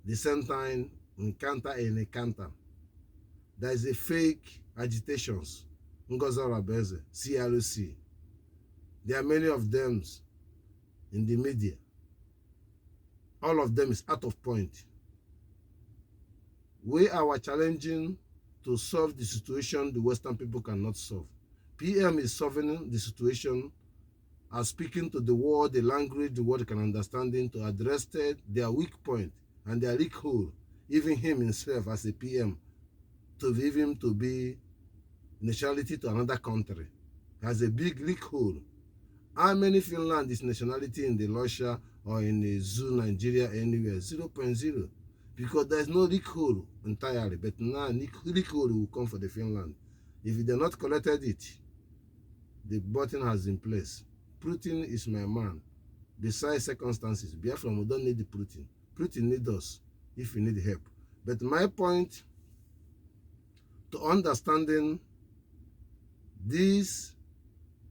The same time, encounter. There is a fake agitations, Ngozora Beze, CRC. There are many of them in the media. All of them is out of point. We are challenging to solve the situation the Western people cannot solve. PM is solving the situation as speaking to the world, the language the world can understand, to address their weak point and their weak hole, even him himself as a PM, to leave him to be nationality to another country, has a big leak hole. How many Finland is nationality in the Russia or in the zoo Nigeria anywhere? 0.0. Because there is no leak hole entirely, but now leak hole will come for the Finland. If they not collected it, the button has in place. Putin is my man. Besides circumstances, Biafran, we don't need the Putin. Putin needs us if we need help. But my point to understanding this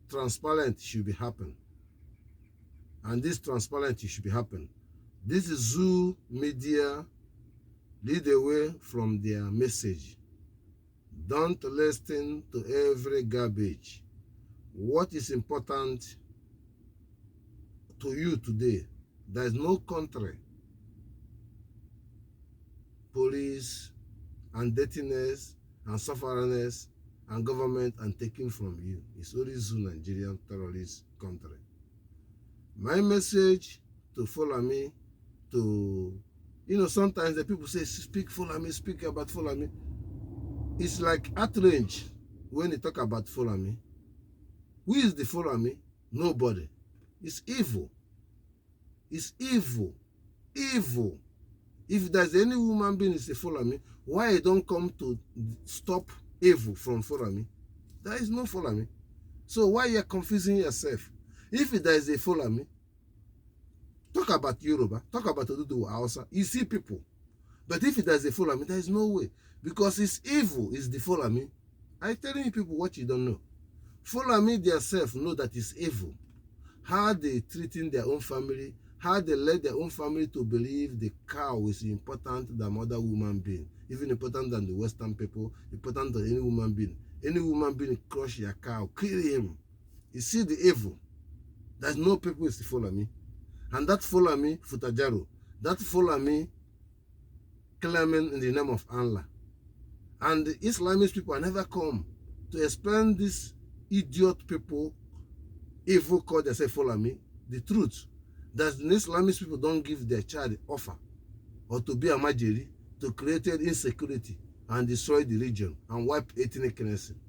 transparent should be happen. And this transparency should be happen. This is zoo media lead away from their message. Don't listen to every garbage. What is important to you today? There is no country, police, and dirtiness, and sufferingness, and government and taking from you. It's only zoo Nigerian terrorist country. My message to Fulami, sometimes the people say, speak Fulami, speak about Fulami. It's like outrage when they talk about Fulami. Who is the Fulami? Nobody. It's evil. It's evil. Evil. If there's any woman being is a Fulami, why you don't come to stop evil from Fulami? There is no Fulami. So why you are confusing yourself? If there is a Fulami, talk about Yoruba, talk about Odudu Hausa, you see people. But if there is a Fulami, there is no way. Because it's evil, it's the Fulami. I'm telling you people what you don't know. Fulami themselves know that it's evil. How they treating their own family, how they let their own family to believe the cow is important than other woman being, even important than the Western people, important than any woman being. Any woman being crush your cow, kill him. You see the evil. There's no people is Fulami. And that Fulami, Futajaro, that Fulami claiming in the name of Allah. And the Islamist people never come to explain this idiot people, evil called themselves Fulami, the truth. That the Islamist people don't give their child offer or to be a majiri to create insecurity and destroy the region and wipe ethnic cleansing.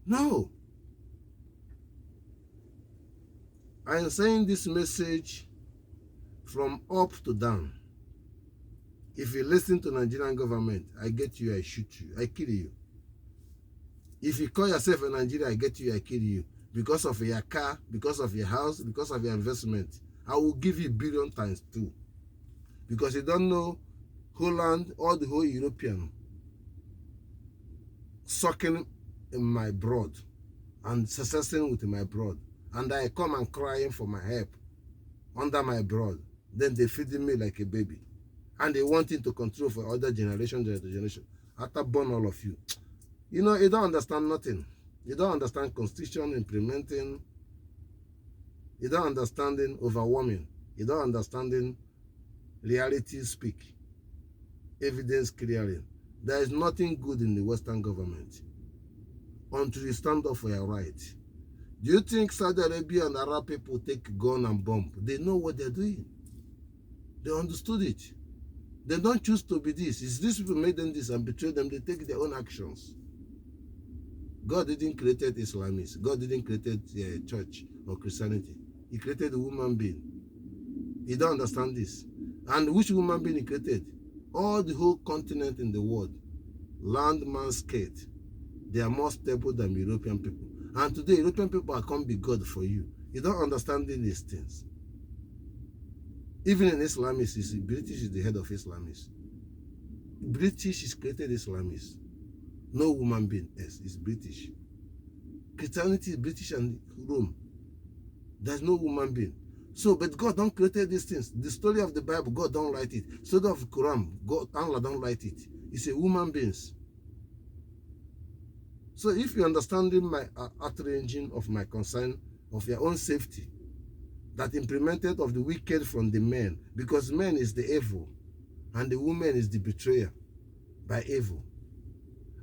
No. I am saying this message from up to down. If you listen to Nigerian government, I get you, I shoot you, I kill you. If you call yourself a Nigerian, I get you, I kill you. Because of your car, because of your house, because of your investment. I will give you billion times 2. Because you don't know Holland or the whole European sucking in my blood and successing with my blood. And I come and crying for my help under my blood. Then they feeding me like a baby. And they wanting to control for other generation. After burn all of you. You don't understand nothing. You don't understand constitution implementing. You don't understanding overwhelming. You don't understanding reality speak. Evidence clearing. There is nothing good in the Western government until you stand up for your right. Do you think Saudi Arabia and Arab people take gun and bomb? They know what they're doing. They understood it. They don't choose to be this. It's these people made them this and betray them. They take their own actions. God didn't create Islamists. God didn't create church or Christianity. He created a human being. You don't understand this. And which human being he created? All the whole continent in the world, land, man, skate, they are more stable than European people. And today, European people can't be God for you. You don't understand these things. Even in Islamists, British is the head of Islamists. British is created Islamists. No human being else is British. Christianity is British and Rome. There's no human being. So, but God don't create these things. The story of the Bible, God don't write it. Story of Quran, God, Allah don't write it. It's a human beings. So if you're understanding my outraging of my concern of your own safety, that implemented of the wicked from the men, because men is the evil, and the woman is the betrayer by evil.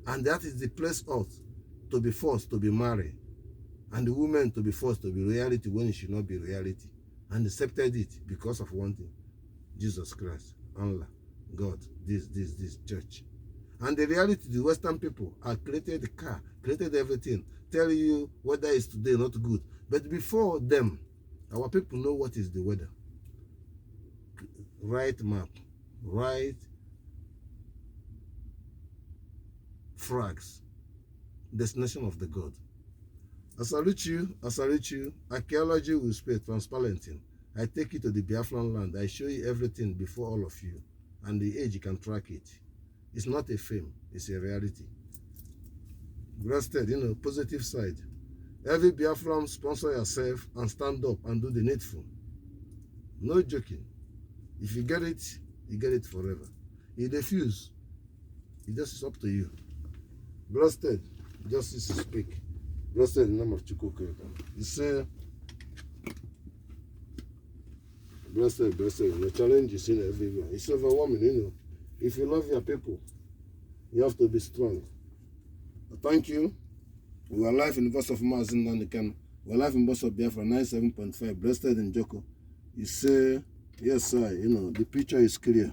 And that is the place of to be forced to be married, and the woman to be forced to be reality when it should not be reality, and accepted it because of one thing, Jesus Christ, Allah, God, this church. And the reality, the Western people have created the car, created everything, tell you weather is today not good. But before them, our people know what is the weather. Right map, right flags, destination of the God. I salute you, I salute you. Archaeology will speak transparency. I take you to the Biafran land. I show you everything before all of you. And the age, you can track it. It's not a fame, it's a reality. Breasted, positive side. Every Biafran, sponsor yourself and stand up and do the needful. No joking. If you get it, you get it forever. You refuse, it just is up to you. Breasted, justice to speak. Breasted in the name of Chukwuka. You say, blessed, the challenge is in everywhere. It's overwhelming, If you love your people, you have to be strong. Thank you. We are live in the voice of Mazi Nnamdi Kanu. We are live in voice of Biafra 97.5. Blessed in Joko. You say, yes, sir, the picture is clear.